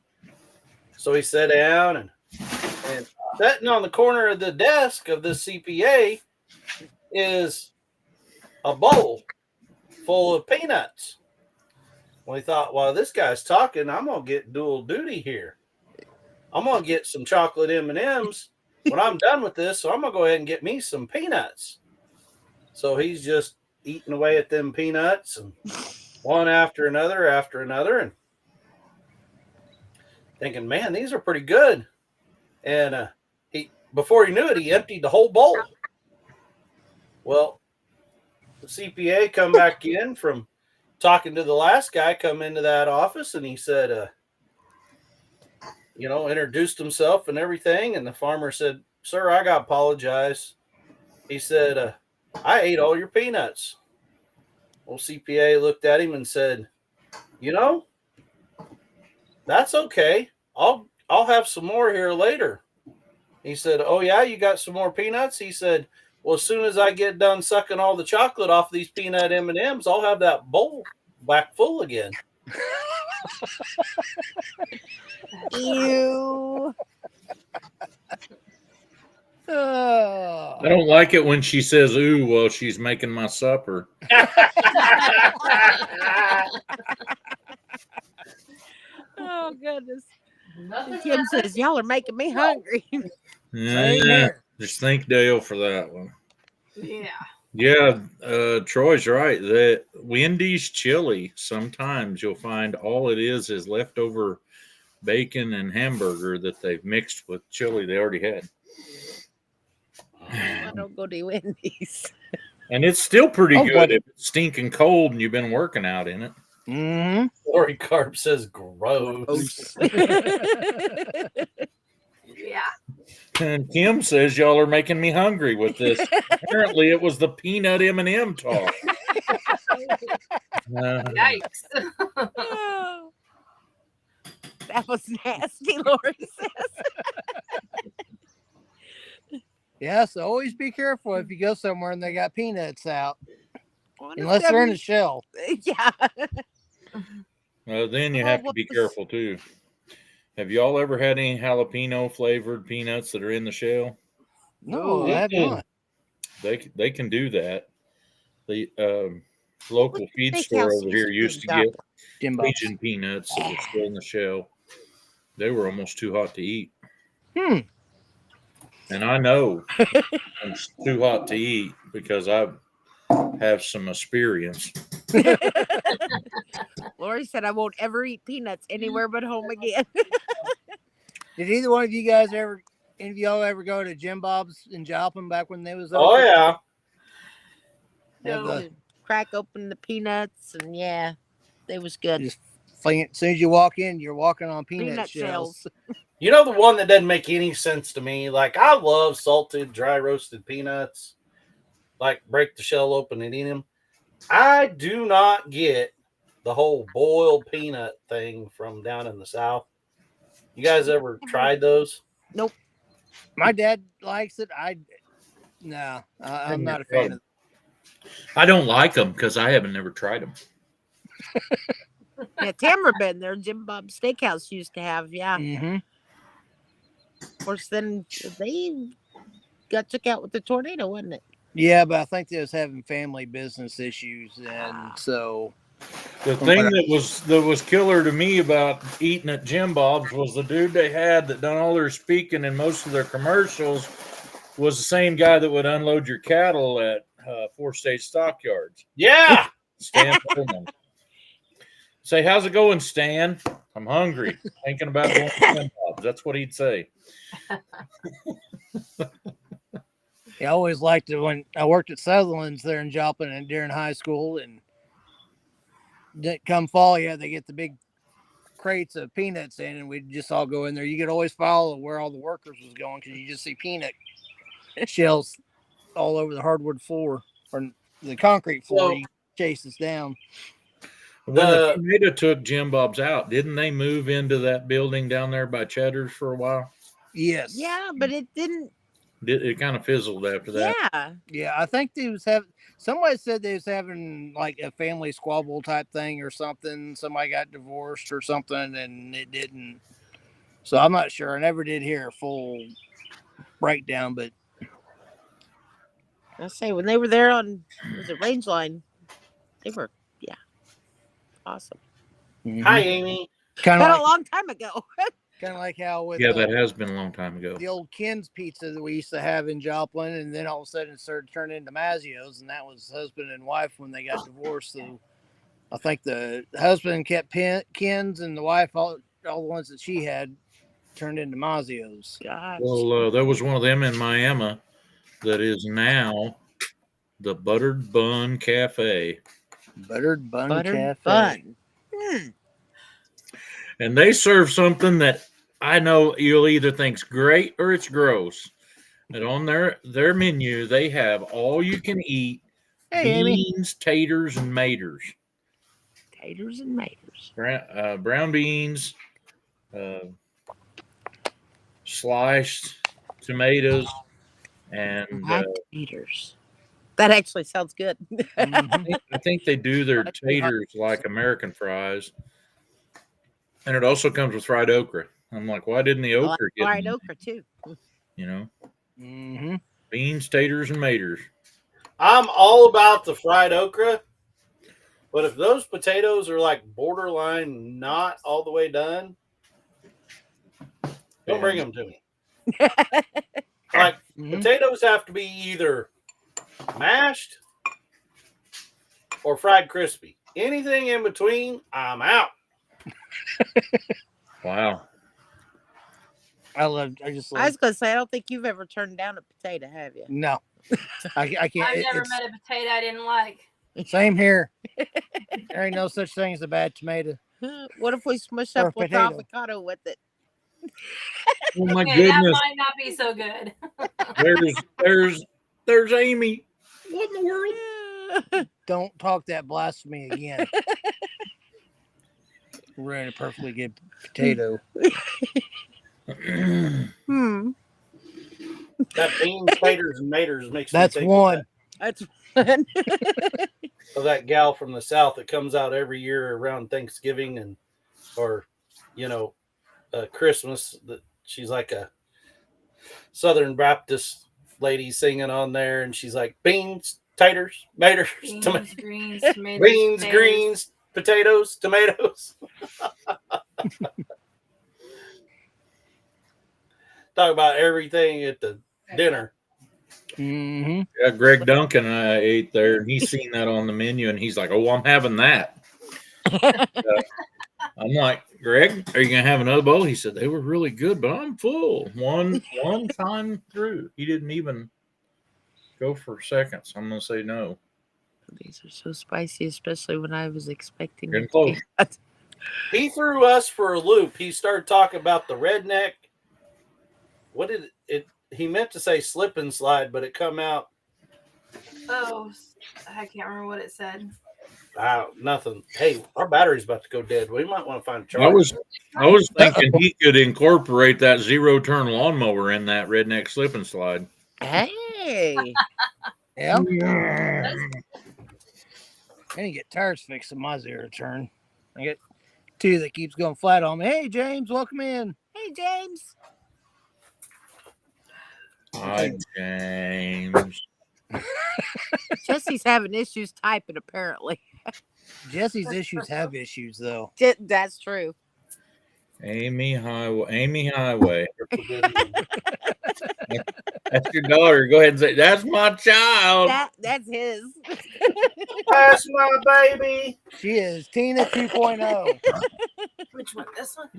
So he sat down and sitting on the corner of the desk of the CPA is a bowl full of peanuts. Well, he thought, while this guy's talking, I'm going to get dual duty here. I'm going to get some chocolate M&Ms when I'm done with this. So I'm going to go ahead and get me some peanuts. So he's just eating away at them peanuts, and one after another, and thinking, man, these are pretty good. And before he knew it, he emptied the whole bowl. Well, the CPA come back in from talking to the last guy, come into that office, and he said, introduced himself and everything. And the farmer said, sir, I got to apologize. He said, I ate all your peanuts. Well, CPA looked at him and said, that's okay. I'll have some more here later. He said, oh yeah, you got some more peanuts? He said, well, as soon as I get done sucking all the chocolate off these peanut M&Ms, I'll have that bowl back full again. Ew. I don't like it when she says "ooh" while she's making my supper. Yeah. Oh goodness. Nothing Kim hurts. says y'all are making me hungry. Same Yeah, here. just thank Dale for that one. Yeah. Yeah, Troy's right. That Wendy's chili, sometimes you'll find all it is leftover bacon and hamburger that they've mixed with chili they already had. I don't go to Wendy's. And it's still pretty Oh, good but- if it's stinking cold and you've been working out in it. Mm-hmm. Lori Carp says gross. Yeah. And Kim says y'all are making me hungry with this. Apparently, it was the peanut M&M talk. Yikes. Oh, that was nasty, Lori says. Yeah, so always be careful if you go somewhere and they got peanuts out, One of unless they're in a them- shell. Yeah. Then you Oh, have to what be was- careful too. Have y'all ever had any jalapeno flavored peanuts that are in the shell? No, I have not. They can do that. The local feed store Steakhouse over here used to bring get Jim Bob's. Cajun peanuts that were still in the shell. They were almost too hot to eat. And I know it's too hot to eat because I have some experience. Lori said I won't ever eat peanuts anywhere but home again. Did either one of you guys ever, any of y'all ever go to Jim Bob's in Joplin back when they was Oh open? yeah. Have the- Crack open the peanuts and yeah, they was good. just fling it. As soon as you walk in, you're walking on peanut, Peanut shells. You know the one that doesn't make any sense to me? Like I love salted, dry roasted peanuts. Like break the shell open and eat them. I do not get the whole boiled peanut thing from down in the South. You guys ever tried those? My dad likes it. I'm not a fan of it. I don't like them because I haven't never tried them. Yeah, Tamara been there. Jim Bob's Steakhouse used to have. Yeah, Mm-hmm. of course. Then they got took out with the tornado, wasn't it? Yeah, but I think they was having family business issues, and so The thing that was killer to me about eating at Jim Bob's was the dude they had that done all their speaking and most of their commercials was the same guy that would unload your cattle at 4-stage stockyards. Yeah. Stan Pullman. Say, how's it going, Stan? I'm hungry. Thinking about going to Jim Bob's. That's what he'd say. I always liked it when I worked at Sutherland's there in Joplin and during high school, and come fall, yeah, they get the big crates of peanuts in, and we'd just all go in there. You could always follow where all the workers was going because you just see peanut shells all over the hardwood floor or the concrete floor. Well- You chase us down. When the The- tornado took Jim Bob's out, didn't they move into that building down there by Cheddar's for a while? Yes. Yeah, but it didn't. It kind of fizzled after that. Yeah, Yeah, I think they was having. Somebody said they was having like a family squabble type thing or something. Somebody got divorced or something, and it didn't. So I'm not sure. I never did hear a full breakdown, but I say when they were there on was it Range Line, they were awesome. Hi, Amy. kind But of a long time ago. like how with Yeah, that has been a long time ago. the old Ken's pizza that we used to have in Joplin, and then all of a sudden it started turning into Mazzio's, and that was husband and wife when they got divorced. So I think the husband kept Ken's, and the wife all the ones that she had turned into Mazzio's. Gosh. Well, there was one of them in Miami that is now the Buttered Bun Cafe. Buttered Bun Buttered Cafe. bun. Hmm. And they serve something that I know you'll either think's great or it's gross. And on their menu, they have all you can eat Hey, Amy. beans, taters, and maters. Taters and maters. Brown beans, sliced tomatoes, and Black taters. That actually sounds good. Mhm. I think they do their That's pretty hot. taters like American fries. And it also comes with fried okra. I'm like, why didn't the I like okra get fried me? okra too. You know, Mhm. beans, taters, and maters. I'm all about the fried okra, But if those potatoes are like borderline not all the way done, don't bring them to me. Like potatoes have to be either mashed or fried crispy. Anything in between, I'm out. Wow. I I just love. was gonna say, I don't think you've ever turned down a potato, have you? No, I can't. I've never It's met a potato I didn't like. same here. There ain't no such thing as a bad tomato. What if we smush Or up with potato. avocado with it? Oh my Okay, that goodness. might not be so good. There's Amy. What in the world? Don't talk that blasphemy again. We're in a perfectly good potato. That beans, taters, and maters makes That's me think one. That's fun. of that gal from the South that comes out every year around Thanksgiving and or Christmas. That she's like a Southern Baptist lady singing on there, and she's like beans, taters, maters, Beans, tomatoes, greens, tomatoes, beans, potatoes. greens, potatoes, tomatoes. Talk about everything at the dinner. Mm-hmm. Yeah, Greg Duncan ate there, and he's seen that on the menu, and he's like, "Oh, I'm having that." I'm like, "Greg, are you gonna have another bowl?" He said, "They were really good, but I'm full." One time through, he didn't even go for seconds. I'm gonna say no. These are so spicy, especially when I was expecting Getting it to be close. hot. He threw us for a loop. He started talking about the redneck. What did it? He meant to say slip and slide, but it come out. Oh, I can't remember what it said. Nothing. Hey, our battery's about to go dead. We might want to find a charger. I was thinking he could incorporate that 0-turn lawnmower in that redneck slip and slide. Hey. Yeah. I need to get tires fixed in my 0-turn. I get 2 that keeps going flat on me. Hey, James, welcome in. Hey, James. Hi, James. Jesse's having issues typing, apparently. Jesse's issues have issues, though. That's true. Amy Highway. That's your daughter. Go ahead and say, "That's my child." That's his. That's my baby. She is Tina 2.0. Which one? This one?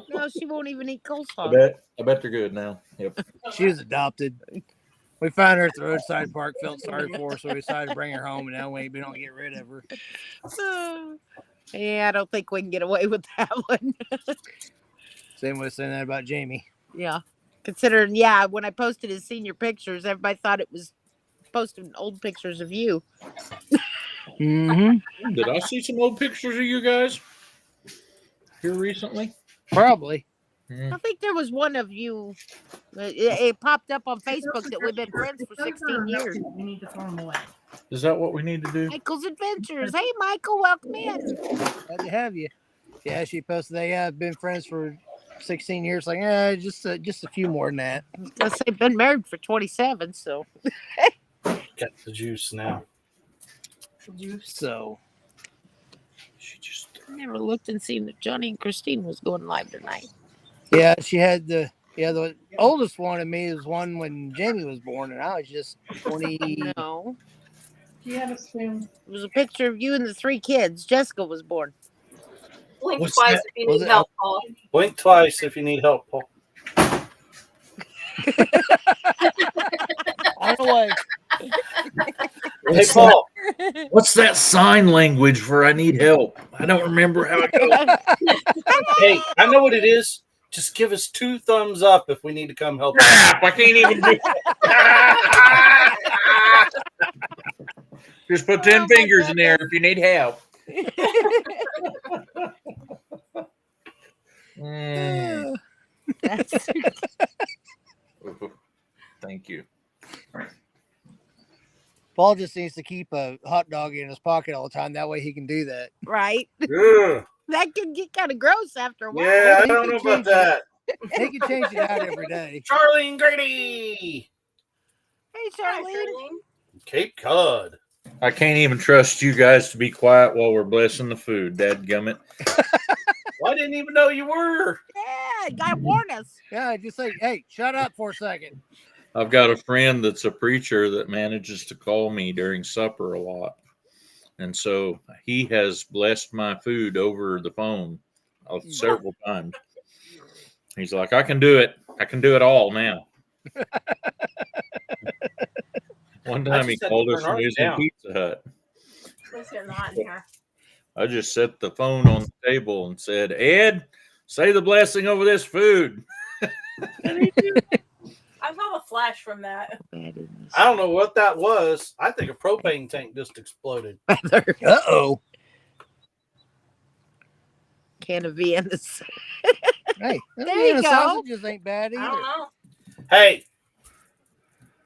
No, she won't even eat coleslaw. I bet they're good now. Yep. She was adopted. We found her at the roadside park, felt sorry for her, so we decided to bring her home, and now we don't get rid of her. Yeah, I don't think we can get away with that one. Same way saying that about Jamie. Yeah. Considering, when I posted his senior pictures, everybody thought it was posting old pictures of you. Mm-hmm. Did I see some old pictures of you guys here recently? Probably. I think there was one of you. It popped up on Facebook that we've been friends for 16 years. You need to throw them away. Is that what we need to do? Michael's Adventures. Hey, Michael, welcome in. Glad to have you. Yeah, she posted that. Yeah, I've been friends for 16 years. Like, just a few more than that. I say been married for 27, so. Got the juice now. So. I never looked and seen that Johnny and Christine was going live tonight. Yeah, she had the oldest one of me was one when Jamie was born, and I was just 20. No. Do you have a spoon? It was a picture of you and the 3 kids. Jessica was born. Blink What's twice that? if you Was need it- help, Paul. Blink twice if you need help, Paul. On the way. Hey, Paul. What's that sign language for "I need help"? I don't remember how it goes. Hey, I know what it is. Just give us 2 thumbs up if we need to come help. Crap, I can't even do Just put 10 fingers in there if you need help. Thank you. Paul just needs to keep a hot dog in his pocket all the time. That way he can do that. Right? Ugh. That can get kind of gross after a while. Yeah, I don't know about that. He can change it out every day. Charlie and Grady. Hey, Hi, Charlene. Charlene. Cape Cod. I can't even trust you guys to be quiet while we're blessing the food. Dadgummit. Well, I didn't even know you were. Yeah, gotta warn us. Yeah, just say, hey, shut up for a second. I've got a friend that's a preacher that manages to call me during supper a lot. And so he has blessed my food over the phone several times. He's like, I can do it. I can do it all now. One I time he just had to called us turn from ours using down. Pizza Hut. At least they're not in here. I just set the phone on the table and said, Ed, say the blessing over this food. I saw a flash from that. I don't know what that was. I think a propane tank just exploded. Uh-oh. Can of Vienna's. Hey, There you Vienna go. sausages ain't bad I either. don't know. Hey,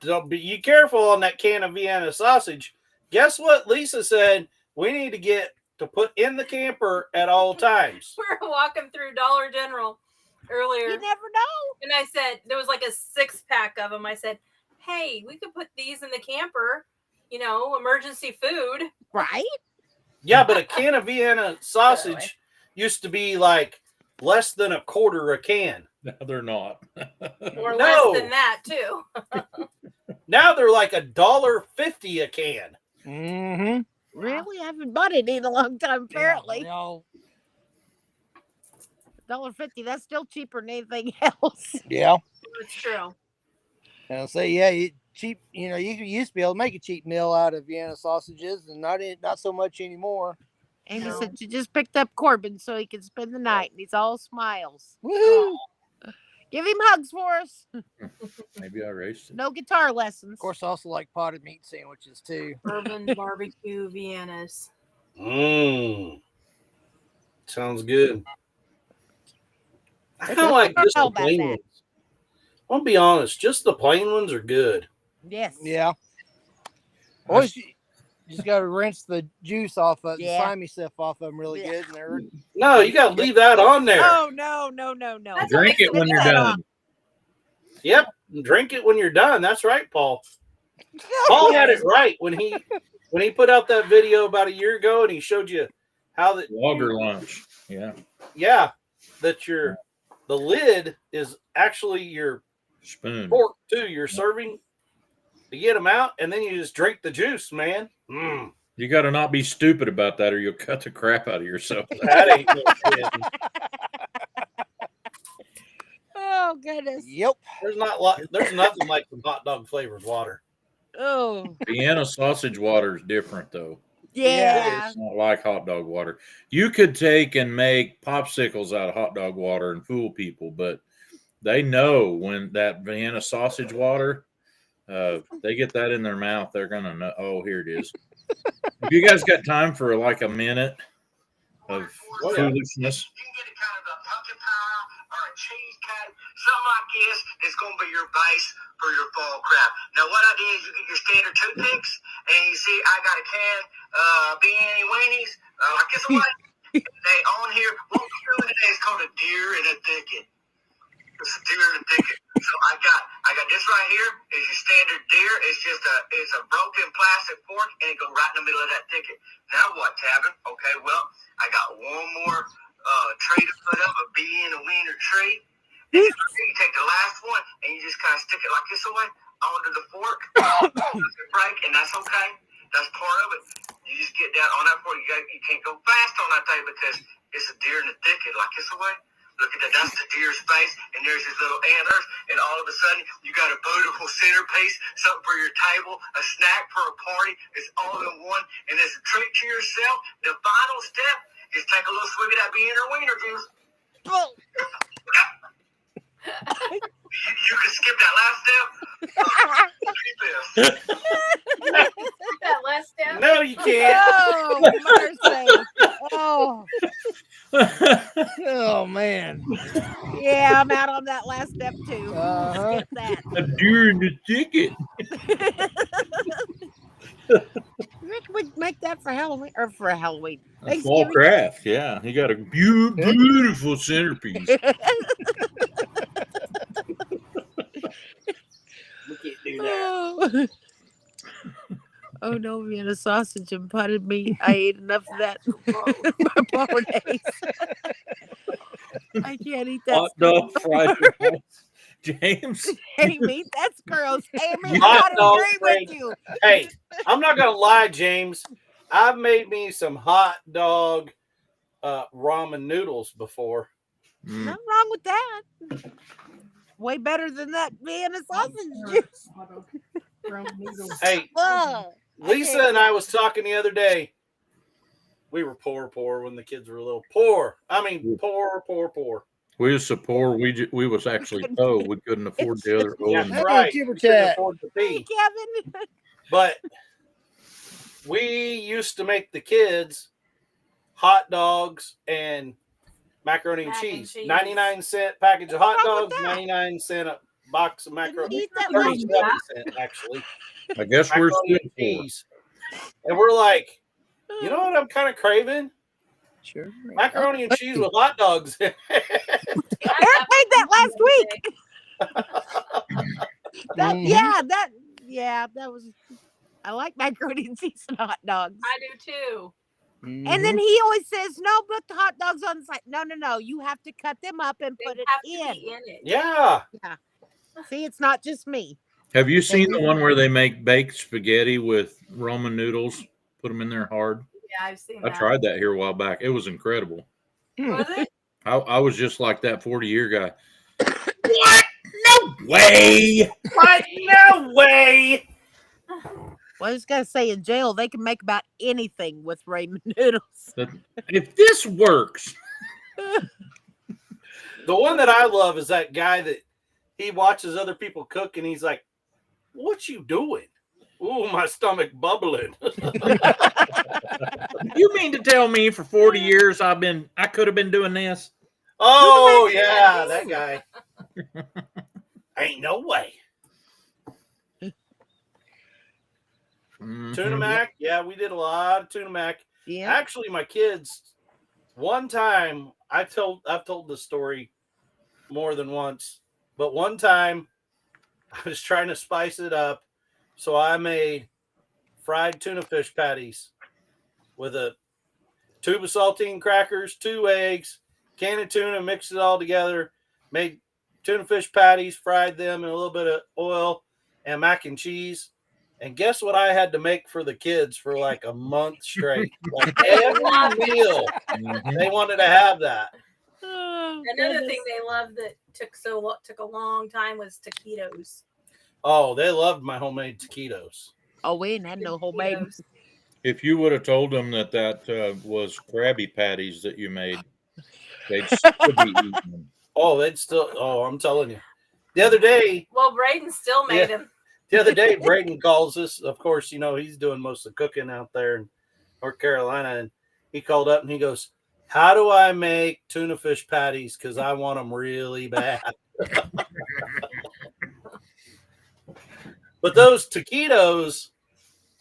don't be careful on that can of Vienna sausage. Guess what Lisa said we need to get to put in the camper at all times? We were walking through Dollar General earlier, You never know. and I said there was like a 6-pack of them. I said, "Hey, we could put these in the camper. You know, emergency food." Right? Yeah, but a can of Vienna sausage used to be like less than a quarter a can. No, they're not. Or No. less than that too. Now they're like $1.50 a can. Mm-hmm. Really? I haven't bought it in a long time, apparently. $1.50. That's still cheaper than anything else. Yeah. It's true. And I'll say, yeah, cheap. You know, you used to be able to make a cheap meal out of Vienna sausages, and not so much anymore. Amy No. said she just picked up Corbin so he can spend the night, and he's all smiles. Woohoo! Give him hugs for us. Maybe I raced it. No guitar lessons. Of course, I also like potted meat sandwiches too. Urban barbecue Viennas. Mmm. Sounds good. I I kind of like don't just know the about plain that. ones. I'll be honest, just the plain ones are good. Yes. Yeah. Always, you just got to rinse the juice off of the Yeah. slimy stuff off of them really Yeah. good, and they're No, you got to leave that on there. Oh, no. That's Drink it when you're done. Yep, drink it when you're done. That's right, Paul. Paul had it right when he put out that video about a year ago, and he showed you how that Logger lunch. Yeah. that the lid is actually your Spoon. fork too. You're serving to get them out, and then you just drink the juice, man. You got to not be stupid about that or you'll cut the crap out of yourself. That ain't no kidding. Oh, goodness. yep. There's nothing like some hot dog flavored water. Oh, Vienna sausage water is different, though. yeah. It's not like hot dog water. You could take and make popsicles out of hot dog water and fool people, but they know when that Vienna sausage water, they get that in their mouth, they're going to know. Oh, here it is. Have you guys got time for like a minute of foolishness? You can get a kind of a pumpkin pie or a cheesecake, something like this. It's going to be your base for your fall crab. Now, what I did is you get your standard toothpicks, and you see I got a can beanie weenies. I guess what? They on here. What we're doing today is called a deer in a thicket. It's a deer in a thicket. So I got this right here is your standard deer. It's a broken plastic fork, and it goes right in the middle of that thicket. Now what, Tavin? Okay, well, I got one more tree to put up, a bee and a wiener tree. And then you take the last one, and you just kind of stick it like this away onto the fork. Break, and that's okay. That's part of it. You just get down on that fork. You can't go fast on that thing because it's a deer in the thicket like this away. Look at that. That's the deer's face, and there's his little antlers, and all of a sudden, you got a beautiful centerpiece, something for your table, a snack for a party. It's all in one, and as a treat to yourself, the final step is take a little swig of that bean or wiener juice. You can skip that last step. That last step. No, you can't. Oh, mercy. Oh, Oh man. yeah, I'm out on that last step, too. Uh-huh. Skip that. A deer in the thicket. We make that for Halloween or for Halloween. A fall craft, yeah. You got a beautiful centerpiece. We can't do that. Oh. Oh went over me in a sausage and potted meat. I ate enough of that my bolognese. I can't eat that. Hot dog fried with rice. James, Amy, that's gross. Amy, I Hot gotta dog agree fried- with you. Hey, I'm not gonna lie, James. I've made me some hot dog ramen noodles before. mm, Nothing wrong with that. Way better than that being a sausage juice. Hey, Ugh. Lisa and I was talking the other day. We were poor when the kids were little. Poor. I mean, poor. we was so poor. We was actually poor. We couldn't afford the other. Yeah, oven. Hey, right. Jibber We couldn't Chat. afford the Hey, fee. Kevin. But we used to make the kids hot dogs and macaroni and Mac and cheese. cheese. 99-cent package of hot What's wrong with dogs, that? 99-cent a box of Didn't macaroni. we eat that last 37-cent actually. I guess we're Macaroni still and poor. cheese. And we're like, you know what I'm kind of craving? Sure. Macaroni and cheese with hot dogs. Eric made that last week. That was. I like macaroni and cheese and hot dogs. I do too. And then he always says, "No, put the hot dogs on the side." No. You have to cut them up and They put it have to in. be in it. Yeah. See, it's not just me. Have you seen the one where they make baked spaghetti with Roman noodles? Put them in there hard. Yeah, I've seen I that. tried that here a while back. It was incredible. Was it? I was just like that 40-year guy. What? No way. What? No way. Well, I was gonna say, in jail they can make about anything with ramen noodles. If this works, The one that I love is that guy that he watches other people cook and he's like, "What you doing?" Ooh, my stomach bubbling. you mean to tell me for 40 years I could have been doing this? Oh yeah, that guy. Ain't no way. Mhm. Tuna mac. Yeah, we did a lot of tuna mac. Yeah. Actually, my kids, one time I've told this story more than once, but one time I was trying to spice it up, so I made fried tuna fish patties with a tube of saltine crackers, 2 eggs, can of tuna, mixed it all together, made tuna fish patties, fried them in a little bit of oil and mac and cheese. And guess what I had to make for the kids for like a month straight? Like every meal, Mhm. they wanted to have that. Another thing they loved that took a long time was taquitos. Oh, they loved my homemade taquitos. Oh, we ain't had no homemade. Taquitos. If you would have told them that was Krabby Patties that you made, they'd still be eating them. Oh, they'd still. Oh, I'm telling you. The other day, Well, Braden still made them. Braden calls us. Of course, you know he's doing most of the cooking out there in North Carolina, and he called up and he goes, "How do I make tuna fish patties? Because I want them really bad." But those taquitos,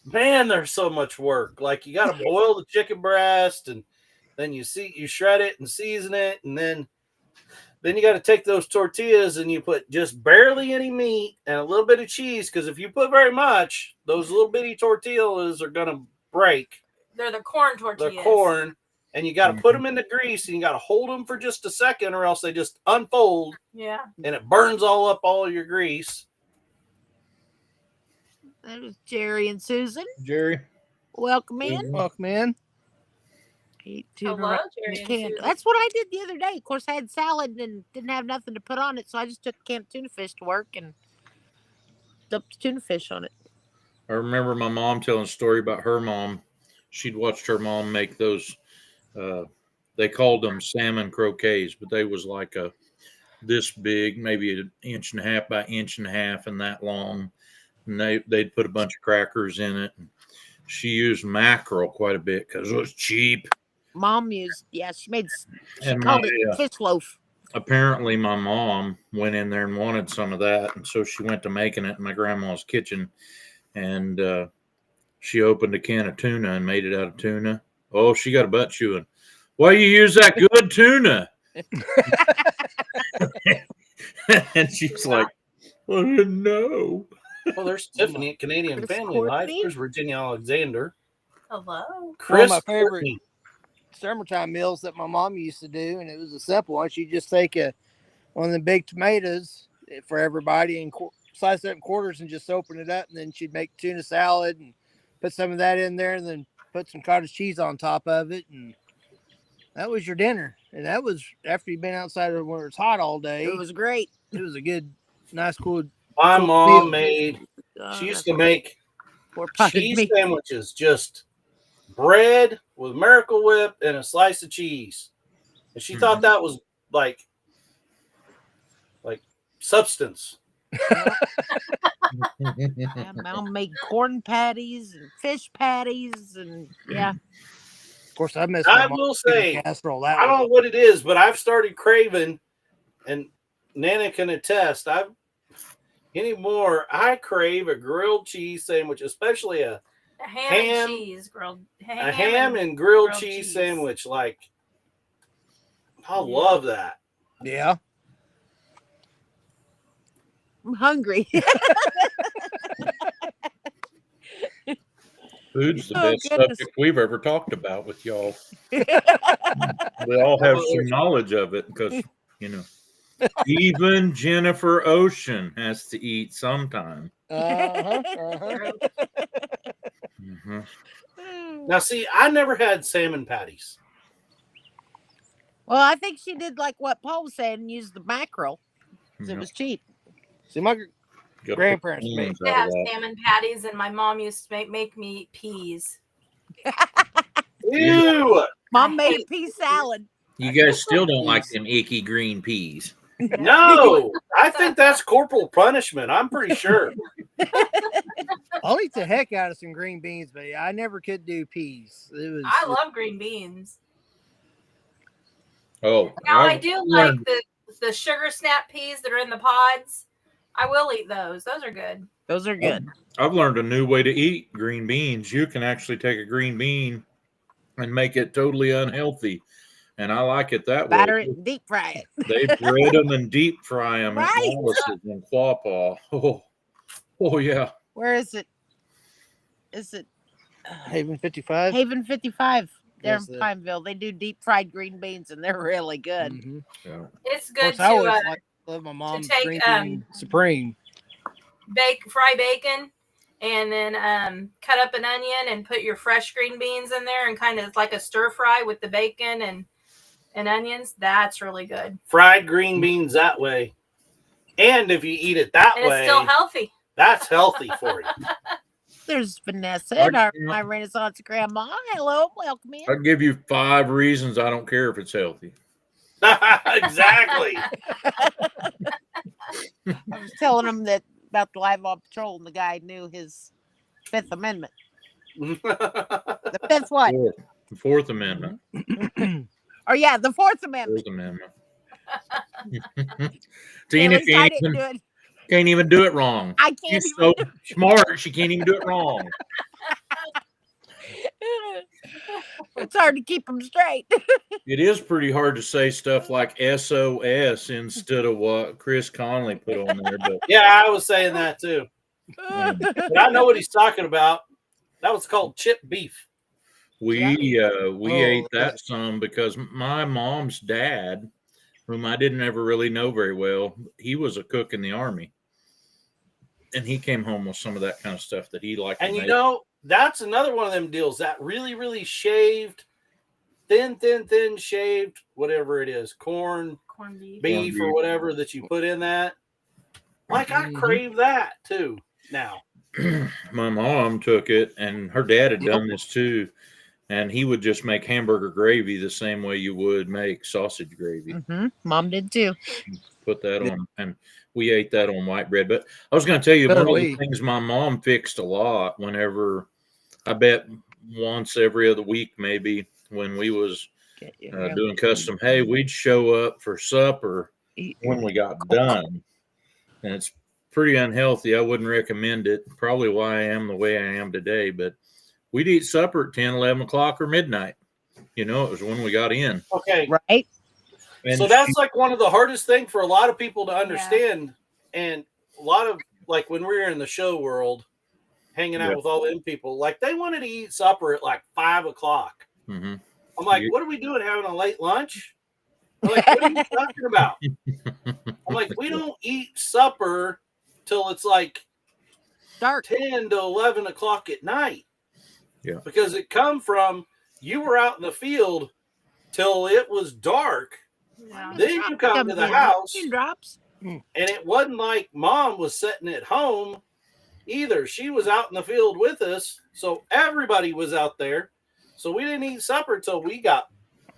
man, there's so much work. Like you got to boil the chicken breast, and then you shred it and season it, and then you got to take those tortillas and you put just barely any meat and a little bit of cheese. Because if you put very much, those little bitty tortillas are gonna break. They're the corn tortillas. They're corn, and you got to put them in the grease, and you got to hold them for just a second, or else they just unfold, Yeah. and it burns all up all your grease. That was Jerry and Susan. Jerry, Welcome in. Welcome in. Eat tuna Hello, right Jerry in and the can. Susan. That's what I did the other day. Of course, I had salad and didn't have nothing to put on it, so I just took a can of tuna fish to work and dumped tuna fish on it. I remember my mom telling a story about her mom. She'd watched her mom make those. They called them salmon croquets, but they was like this big, maybe an inch and a half by inch and a half, and that long. And they'd put a bunch of crackers in it. And she used mackerel quite a bit because it was cheap. Mom used, she And called it fish loaf. apparently my mom went in there and wanted some of that, and so she went to making it in my grandma's kitchen, and she opened a can of tuna and made it out of tuna. Oh, she got a butt chewing. Why you use that good tuna? And she's like, I didn't know. Well, there's Tiffany at Canadian Chris Family Life. Courtney? There's Virginia Alexander. Hello. Chris my favorite- Courtney. Summertime meals that my mom used to do, and it was a simple one. She'd just take one of the big tomatoes for everybody and slice it up in quarters and just open it up, and then she'd make tuna salad and put some of that in there, and then put some cottage cheese on top of it, and that was your dinner. And that was after you'd been outside when it was hot all day. It was great. It was a good, nice, cool. My Cool mom meal. made. She used to that's make poor potted cheese meat. sandwiches, just bread with Miracle Whip and a slice of cheese. And she thought that was like substance. Yeah, Mom made corn patties and fish patties, and yeah, Of course, I miss. I my will mom's say, chicken casserole. That I don't know was what it is, but I've started craving, and Nana can attest. I crave a grilled cheese sandwich, especially a Ham and cheese grilled. ham and grilled grilled cheese cheese. sandwich. Like, I love that. yeah. I'm hungry. Food's the Oh, best goodness. subject we've ever talked about with y'all. We all have some knowledge of it because, even Jennifer Ocean has to eat sometime. Mm-hmm. Now, see, I never had salmon patties. Well, I think she did like what Paul was saying and used the mackerel because it Yeah. was cheap. See, my Gotta grandparents pick made. the To onions out have of that. salmon patties, and my mom used to make me eat peas. Ew! Mom made a pea salad. You guys still don't like them icky green peas. No, I think that's corporal punishment. I'm pretty sure. I'll eat the heck out of some green beans, but I never could do peas. It was. I love green beans. Oh, Now I I've do like learned- the sugar snap peas that are in the pods. I will eat those. Those are good. Those are good. I've learned a new way to eat green beans. You can actually take a green bean and make it totally unhealthy. And I like it that Batter way. it and deep fry it. They bread them and deep fry them at Right. Wallace's and Quapaw. Oh, yeah. Where is it? Is it Haven 55. Haven 55? They're Yes, in Pineville. They do deep fried green beans and they're really good. Mm-hmm. Yeah. It's Of good course, to I always love my mom's take, green bean supreme. fry bacon, and then cut up an onion and put your fresh green beans in there, and kind of like a stir fry with the bacon and onions. That's really good, Fried green beans that way. And if you eat it that and way, it's still healthy. that's healthy for you. There's Vanessa, and my Renaissance grandma. Hello, welcome in. I'd give you 5 reasons I don't care if it's healthy. Exactly. I was telling him that about the live on patrol, and the guy knew his Fifth Amendment. The fifth what? The Fourth Amendment. Oh yeah, the Fourth Amendment. Fourth Amendment. At Tina least I didn't do it. can't even do it wrong. I can't She's even so smart, she can't even do it wrong. It's hard to keep them straight. It is pretty hard to say stuff like SOS instead of what Chris Conley put on there, but Yeah, I was saying that too. But I know what he's talking about. That was called chip beef. we Oh, ate that some because my mom's dad, whom I didn't ever really know very well, he was a cook in the Army. And he came home with some of that kind of stuff that he liked. And to you make. know, that's another one of them deals that really, really shaved, thin shaved, whatever it is, corned Corned beef. beef or whatever that you put in that. Like, I crave that too now. My mom took it, and her dad had done this too, and he would just make hamburger gravy the same way you would make sausage gravy. Mom did too. Put that on, and we ate that on white bread. But I was going to tell you, one of the things my mom fixed a lot whenever, I bet once every other week maybe, when we was doing custom hay, we'd show up for supper when we got done. And it's pretty unhealthy. I wouldn't recommend it. Probably why I am the way I am today. But we'd eat supper at 10, 11 o'clock or midnight. You know, it was when we got in. Okay. Right. And so that's like one of the hardest things for a lot of people to understand. And a lot of like when we were in the show world, hanging out Yeah. with all them people, like they wanted to eat supper at like 5 o'clock. Mm-hmm. I'm like, what are we doing? Having a late lunch? They're like, what are you talking about? I'm like, we don't eat supper till it's like Dark. 10 to 11 o'clock at night. Yeah. Because it come from you were out in the field till it was dark. Yeah. Then you come to the in. house, Drops. and it wasn't like mom was sitting at home either. She was out in the field with us, so everybody was out there. So we didn't eat supper till we got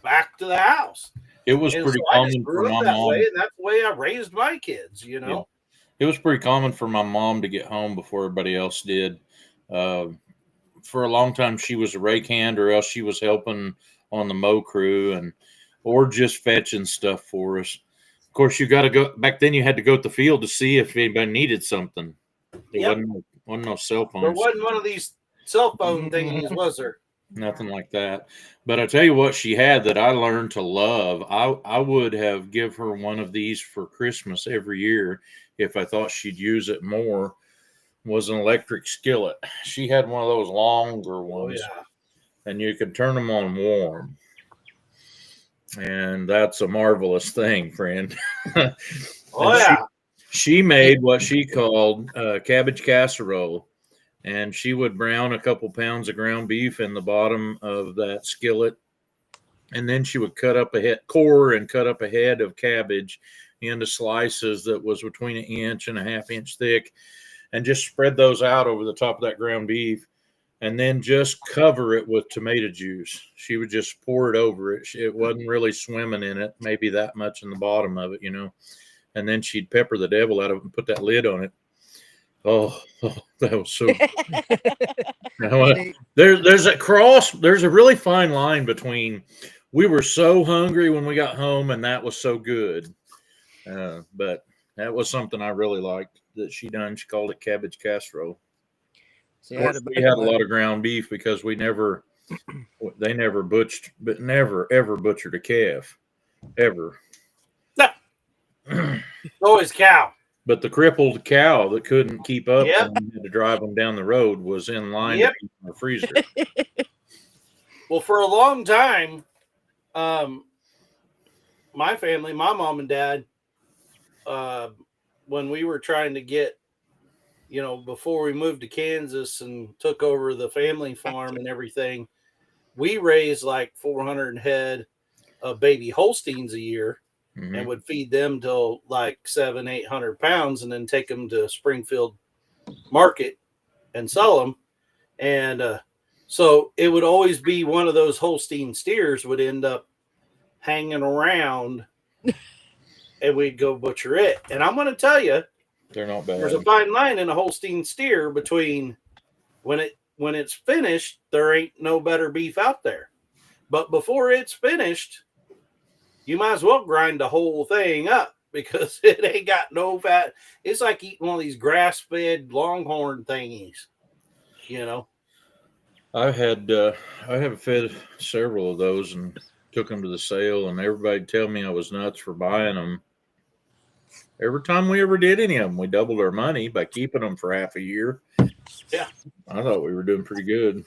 back to the house. It was And pretty so I just common for grew my up that mom. way, and that's the way I raised my kids, you know. It was pretty common for my mom to get home before everybody else did. For a long time, she was a rake hand, or else she was helping on the mow crew, or just fetching stuff for us. Of course, you got to go back then. You had to go to the field to see if anybody needed something. There Yep. wasn't no cell phones. There wasn't one of these cell phone thingies, was there? Nothing like that. But I tell you what she had that I learned to love. I would have give her one of these for Christmas every year if I thought she'd use it more. Was an electric skillet. She had one of those longer Oh ones, yeah. and you could turn them on warm. And that's a marvelous thing, friend. Oh And yeah. She made what she called cabbage casserole, and she would brown a couple pounds of ground beef in the bottom of that skillet, and then she would cut up a head of cabbage into slices that was between 1 inch and a half inch thick, and just spread those out over the top of that ground beef, and then just cover it with tomato juice. She would just pour it over it. It wasn't really swimming in it, maybe that much in the bottom of it, and then she'd pepper the devil out of it and put that lid on it. Oh, that was so there's a really fine line between we were so hungry when we got home and that was so good. But that was something I really liked that she done. She called it cabbage casserole. See, Of course, we had a lot of ground beef because they never ever butchered a calf, ever. Always cow. But the crippled cow that couldn't keep up Yep. and had to drive them down the road was in line Yep. to keep in the freezer. Well, for a long time, my family, my mom and dad, when we were trying to get, before we moved to Kansas and took over the family farm and everything, we raised like 400 head of baby Holsteins a year. Mhm. And would feed them till like 700-800 pounds and then take them to Springfield market and sell them. And so it would always be one of those Holstein steers would end up hanging around and we'd go butcher it. And I'm going to tell you, They're not bad. there's a fine line in a Holstein steer between when it's finished, there ain't no better beef out there. But before it's finished, you might as well grind the whole thing up because it ain't got no fat. It's like eating one of these grass-fed longhorn thingies, I have fed several of those and took them to the sale, and everybody tell me I was nuts for buying them. Every time we ever did any of them, we doubled our money by keeping them for half a year. Yeah. I thought we were doing pretty good.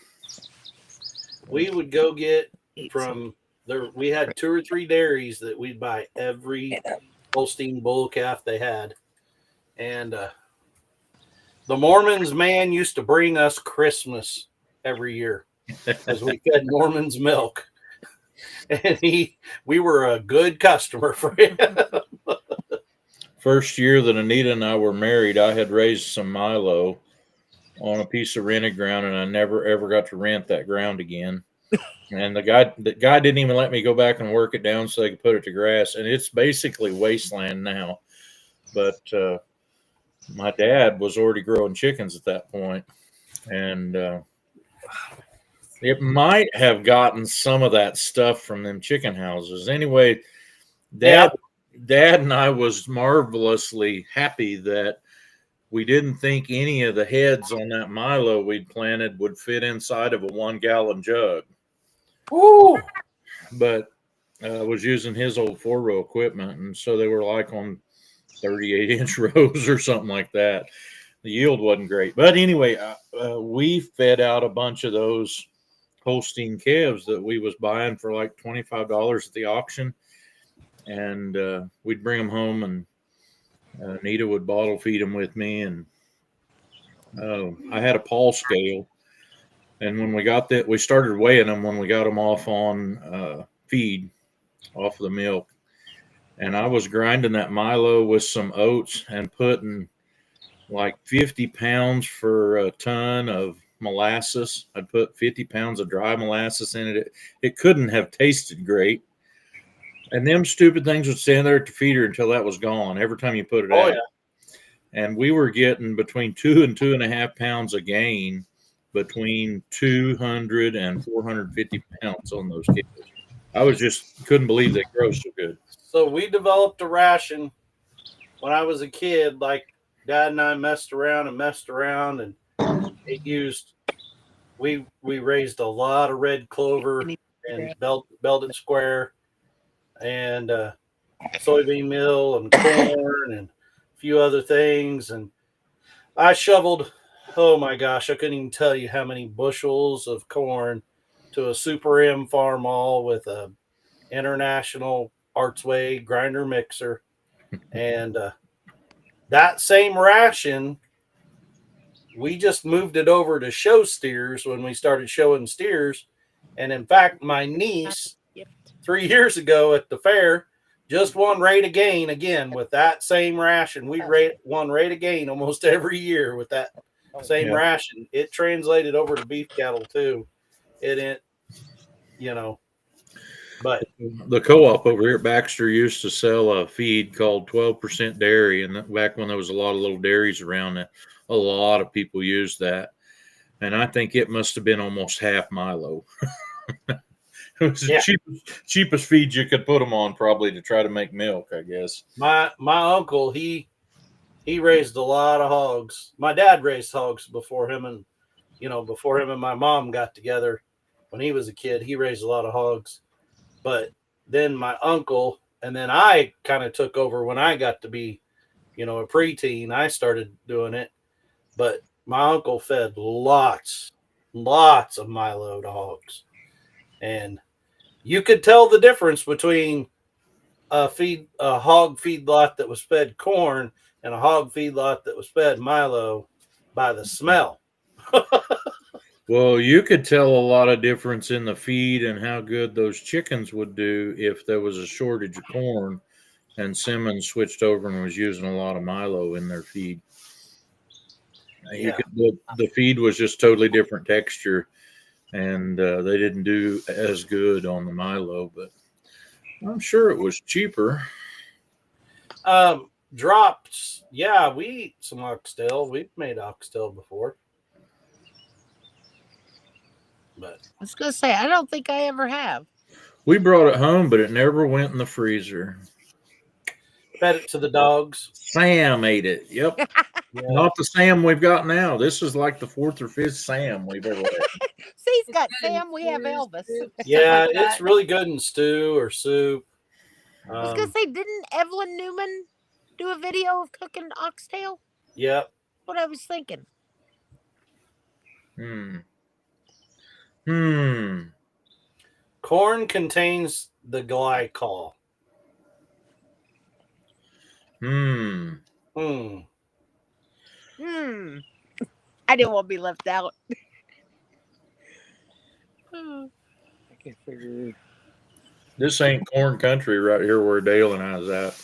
We would go get from there. We had 2 or 3 dairies that we'd buy every Holstein bull calf they had. And the Mormons, man, used to bring us Christmas every year as we fed Mormon's milk. And we were a good customer for him. First year that Anita and I were married, I had raised some Milo on a piece of rented ground, and I never ever got to rent that ground again. And the guy didn't even let me go back and work it down so they could put it to grass. And it's basically wasteland now. But my dad was already growing chickens at that point, and it might have gotten some of that stuff from them chicken houses. Anyway, Dad and I was marvelously happy that we didn't think any of the heads on that Milo we'd planted would fit inside of a 1-gallon jug. Ooh. But I was using his old 4-row equipment, and so they were like on 38-inch rows or something like that. the yield wasn't great. But anyway, we fed out a bunch of those Holstein calves that we was buying for like $25 at the auction, and we'd bring them home, and Nita would bottle feed them with me, and I had a pawl scale, and when we got that, we started weighing them when we got them off on feed, off of the milk, and I was grinding that Milo with some oats and putting like 50 pounds for a ton of molasses. I'd put 50 pounds of dry molasses in it. It couldn't have tasted great. And them stupid things would stand there at the feeder until that was gone every time you put it out. Yeah. And we were getting between 2 and 2.5 pounds a gain, between 200 and 450 pounds on those kids. I was just couldn't believe they grow so good. So we developed a ration when I was a kid. Like Dad and I messed around, and it used. We raised a lot of red clover and Belted square, and soybean meal and corn and a few other things. And I shoveled, oh my gosh, I couldn't even tell you how many bushels of corn to a Super M farm all with a International Artsway grinder mixer. And that same ration, we just moved it over to show steers when we started showing steers. And in fact, my niece 3 years ago at the fair just won rate of gain again with that same ration. We won rate of gain almost every year with that same ration. It translated over to beef cattle too. It but the co-op over here at Baxter used to sell a feed called 12% dairy, and back when there was a lot of little dairies around it, a lot of people used that, and I think it must have been almost half Milo. It was the cheapest feed you could put them on, probably, to try to make milk, I guess. My uncle, he raised a lot of hogs. My dad raised hogs before him and my mom got together. When he was a kid, he raised a lot of hogs. But then my uncle, and then I kind of took over when I got to be, a preteen. I started doing it. But my uncle fed lots of Milo to hogs. And you could tell the difference between a hog feedlot that was fed corn and a hog feedlot that was fed Milo by the smell. Well, you could tell a lot of difference in the feed and how good those chickens would do if there was a shortage of corn and Simmons switched over and was using a lot of Milo in their feed. The feed was just totally different texture, and they didn't do as good on the Milo, but I'm sure it was cheaper. Drops. Yeah, we eat some oxtail. We've made oxtail before. But I was going to say, I don't think I ever have. We brought it home, but it never went in the freezer. Fed it to the dogs. Sam ate it. Yep. Not the Sam we've got now. This is like the 4th or 5th Sam we've ever had. See, he's got Sam. We have Elvis. Yeah, it's really good in stew or soup. I was going to say, didn't Evelyn Newman do a video of cooking oxtail? Yep. That's what I was thinking. Corn contains the glycol. I didn't want to be left out. I can't figure. This ain't corn country right here where Dale and I is at.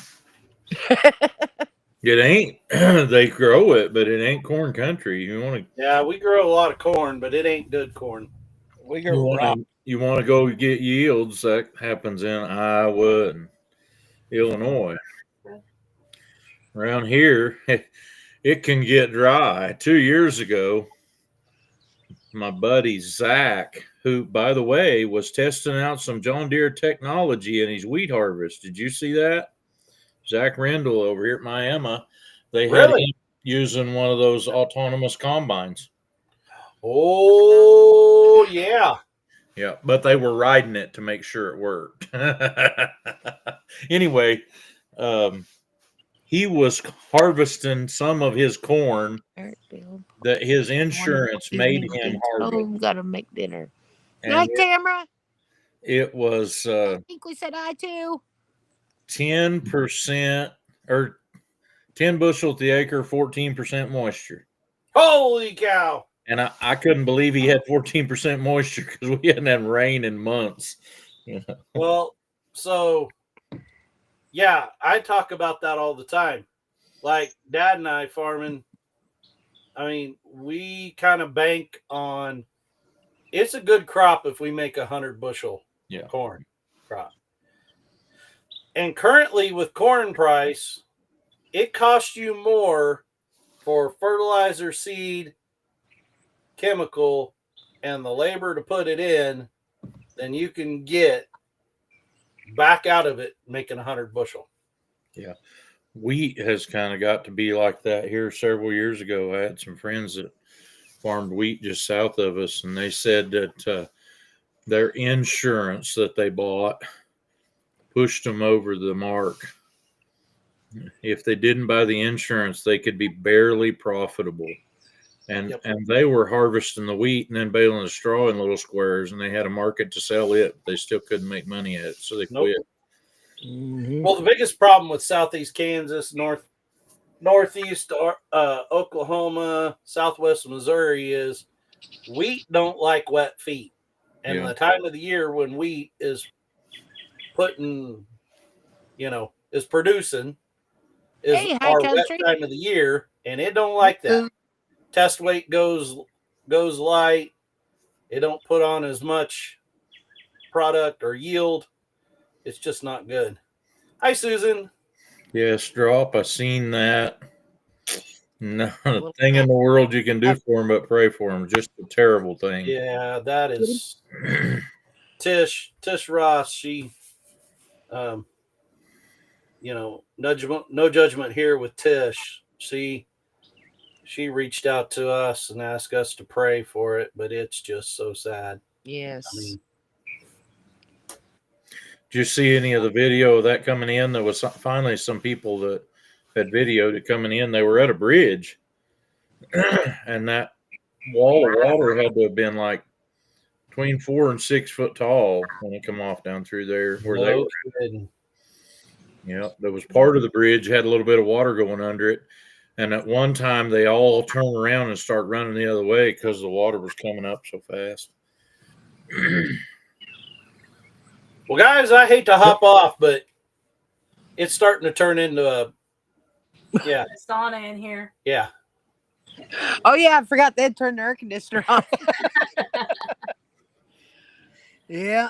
It ain't. They grow it, but it ain't corn country. Yeah, we grow a lot of corn, but it ain't good corn. We grow rock. You want to go get yields, that happens in Iowa and Illinois. Around here, it can get dry. 2 years ago, my buddy Zach, who, by the way, was testing out some John Deere technology in his wheat harvest. Did you see that? Zach Rendell over here at Miami. They had him using one of those autonomous combines. Oh, yeah. Yeah, but they were riding it to make sure it worked. Anyway, he was harvesting some of his corn Eric Bill, that his insurance made him harvest. home, gotta make dinner. And Night, Tamara. it was I think we said I too. 10% or 10 bushel to the acre, 14% moisture. Holy cow! And I couldn't believe he had 14% moisture because we hadn't had rain in months. Well, so yeah, I talk about that all the time. Like Dad and I farming, I mean, we kind of bank on it's a good crop if we make 100 bushel corn crop. And currently with corn price, it costs you more for fertilizer, seed, chemical, and the labor to put it in than you can get back out of it making 100 bushel. Yeah. Wheat has kind of got to be like that here several years ago. I had some friends that farmed wheat just south of us, and they said that their insurance that they bought pushed them over the mark. If they didn't buy the insurance, they could be barely profitable. And and they were harvesting the wheat and then baling the straw in little squares, and they had a market to sell it. They still couldn't make money at it, so they quit. Well, the biggest problem with southeast Kansas, northeast Oklahoma, southwest Missouri is wheat don't like wet feet. And the time of the year when wheat is putting, is producing is our wet time of the year, and it don't like that. Test weight goes light. It don't put on as much product or yield. It's just not good. Hi, Susan. Yes, drop. I seen that. Not a thing in the world you can do for them but pray for them. Just a terrible thing. Yeah, that is Tish Ross. She, no judgment here with Tish. She reached out to us and asked us to pray for it, but it's just so sad. Yes. I mean, did you see any of the video of that coming in? There was finally some people that had videoed it coming in. They were at a bridge, and that wall of water had to have been like between 4 and 6 foot tall when it come off down through there where they were. Yeah, there was part of the bridge had a little bit of water going under it, and at one time they all turned around and start running the other way because the water was coming up so fast. Well, guys, I hate to hop off, but it's starting to turn into a sauna in here. Yeah. Oh yeah, I forgot they'd turn the air conditioner on. Yeah.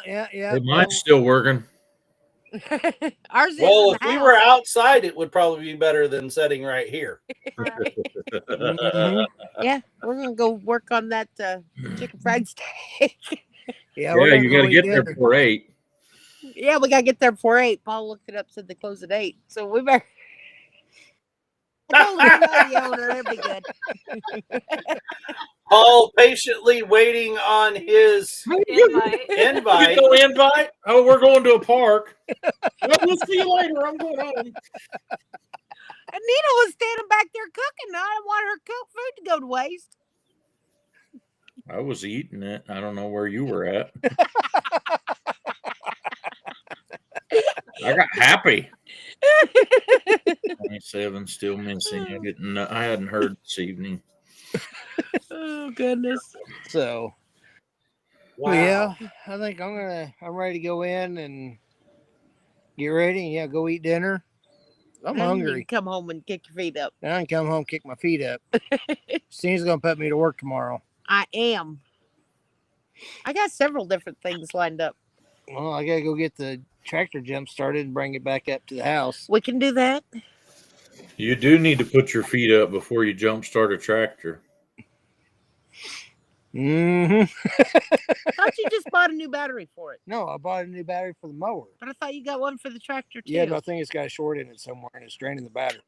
Mine's still working. Ours is. Well, if we were outside, it would probably be better than sitting right here. Yeah, we're gonna go work on that chicken fried steak. Yeah, you got to get there before 8. Yeah, we gotta get there before 8. Paul looked it up, said they close at 8, so we better. I told him the owner, it'll be good. Paul patiently waiting on his invite. No invite? Oh, we're going to a park. Well, we'll see you later. I'm going home. Anita was standing back there cooking. I didn't want her cooked food to go to waste. I was eating it. I don't know where you were at. I got happy. 27 still missing. I hadn't heard this evening. Oh goodness. So wow. Yeah, I think I'm ready to go in and get ready and go eat dinner. I'm hungry. You can come home and kick your feet up. And I can come home, kick my feet up. Steve's gonna put me to work tomorrow. I am. I got several different things lined up. Well, I gotta go get the tractor jump started and bring it back up to the house. We can do that. You do need to put your feet up before you jump start a tractor. Mm-hmm. I thought you just bought a new battery for it. No, I bought a new battery for the mower. But I thought you got one for the tractor too. Yeah, but I think it's got a short in it somewhere and it's draining the battery.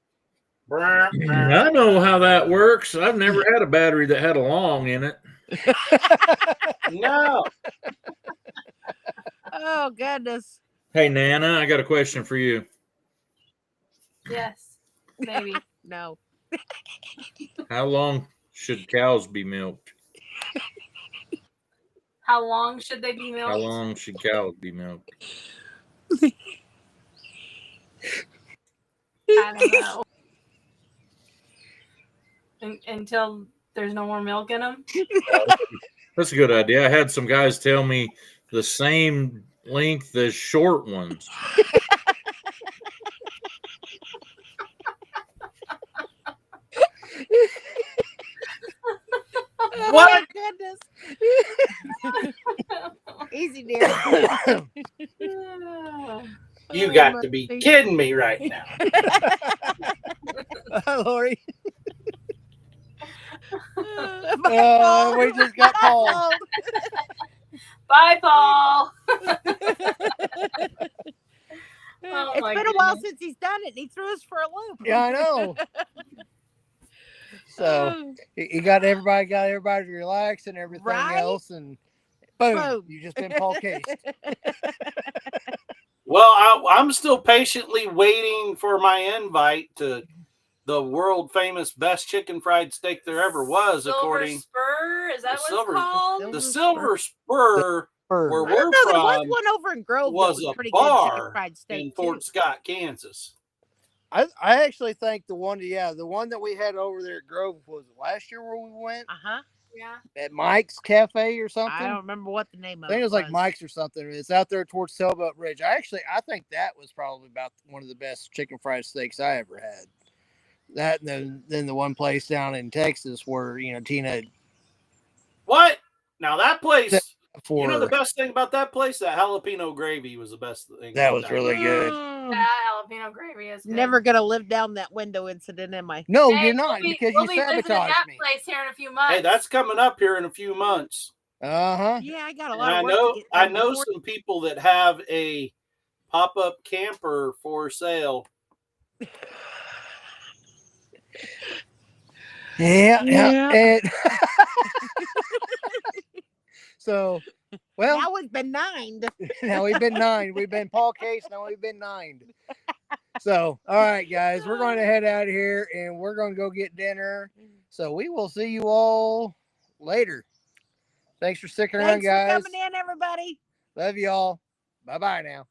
I know how that works. I've never had a battery that had a long in it. No. Oh goodness. Hey Nana, I got a question for you. Yes. Maybe. No. How long should cows be milked? How long should they be How milked? long should cows be milked? I don't know. Until there's no more milk in them. That's a good idea. I had some guys tell me the same length as short ones. Oh, goodness. Easy, dear. You got to be kidding me right now. Lori. Paul. We just got Paul. Bye, Paul. It's my been a while goodness. since he's done it. And he threw us for a loop. Yeah, I know. So you got everybody to relax and everything Right? else, and boom, Boom. you just been Paul cased. Well, I'm still patiently waiting for my invite to the world famous best chicken fried steak there ever was, Silver according Spur? Is that the what Silver- it's called? the Silver Spur, where I don't we're know. There was from, one over in Grove was that was a pretty good chicken bar fried steak in too. Fort Scott, Kansas. I actually think the one that we had over there at Grove was last year where we went Uh-huh. Yeah. at Mike's Cafe or something. I don't remember what the name I of think it it was like Mike's or something. It's out there towards Sailboat Ridge. I think that was probably about one of the best chicken fried steaks I ever had. That and then the one place down in Texas where Tina What? Now that place, for you know the best thing about that place? That jalapeno gravy was the best thing. that about was really good. That jalapeno gravy is good. Never gonna live down that window incident, am I? No, Hey, you're not because we'll you be visiting sabotaged that me. place here in a few months. Hey, that's coming up here in a few months. Uh-huh. Yeah, I got a And lot I of work know to get I done know before- some people that have a pop-up camper for sale. Yeah. Yeah. And so, well, Now we've been nined. now we've been 9. We've been Paul Case. Now we've been 9. So, all right, guys, we're going to head out of here and we're going to go get dinner. So we will see you all later. Thanks for sticking around, Thanks for guys. coming in, everybody. Love y'all. Bye-bye now.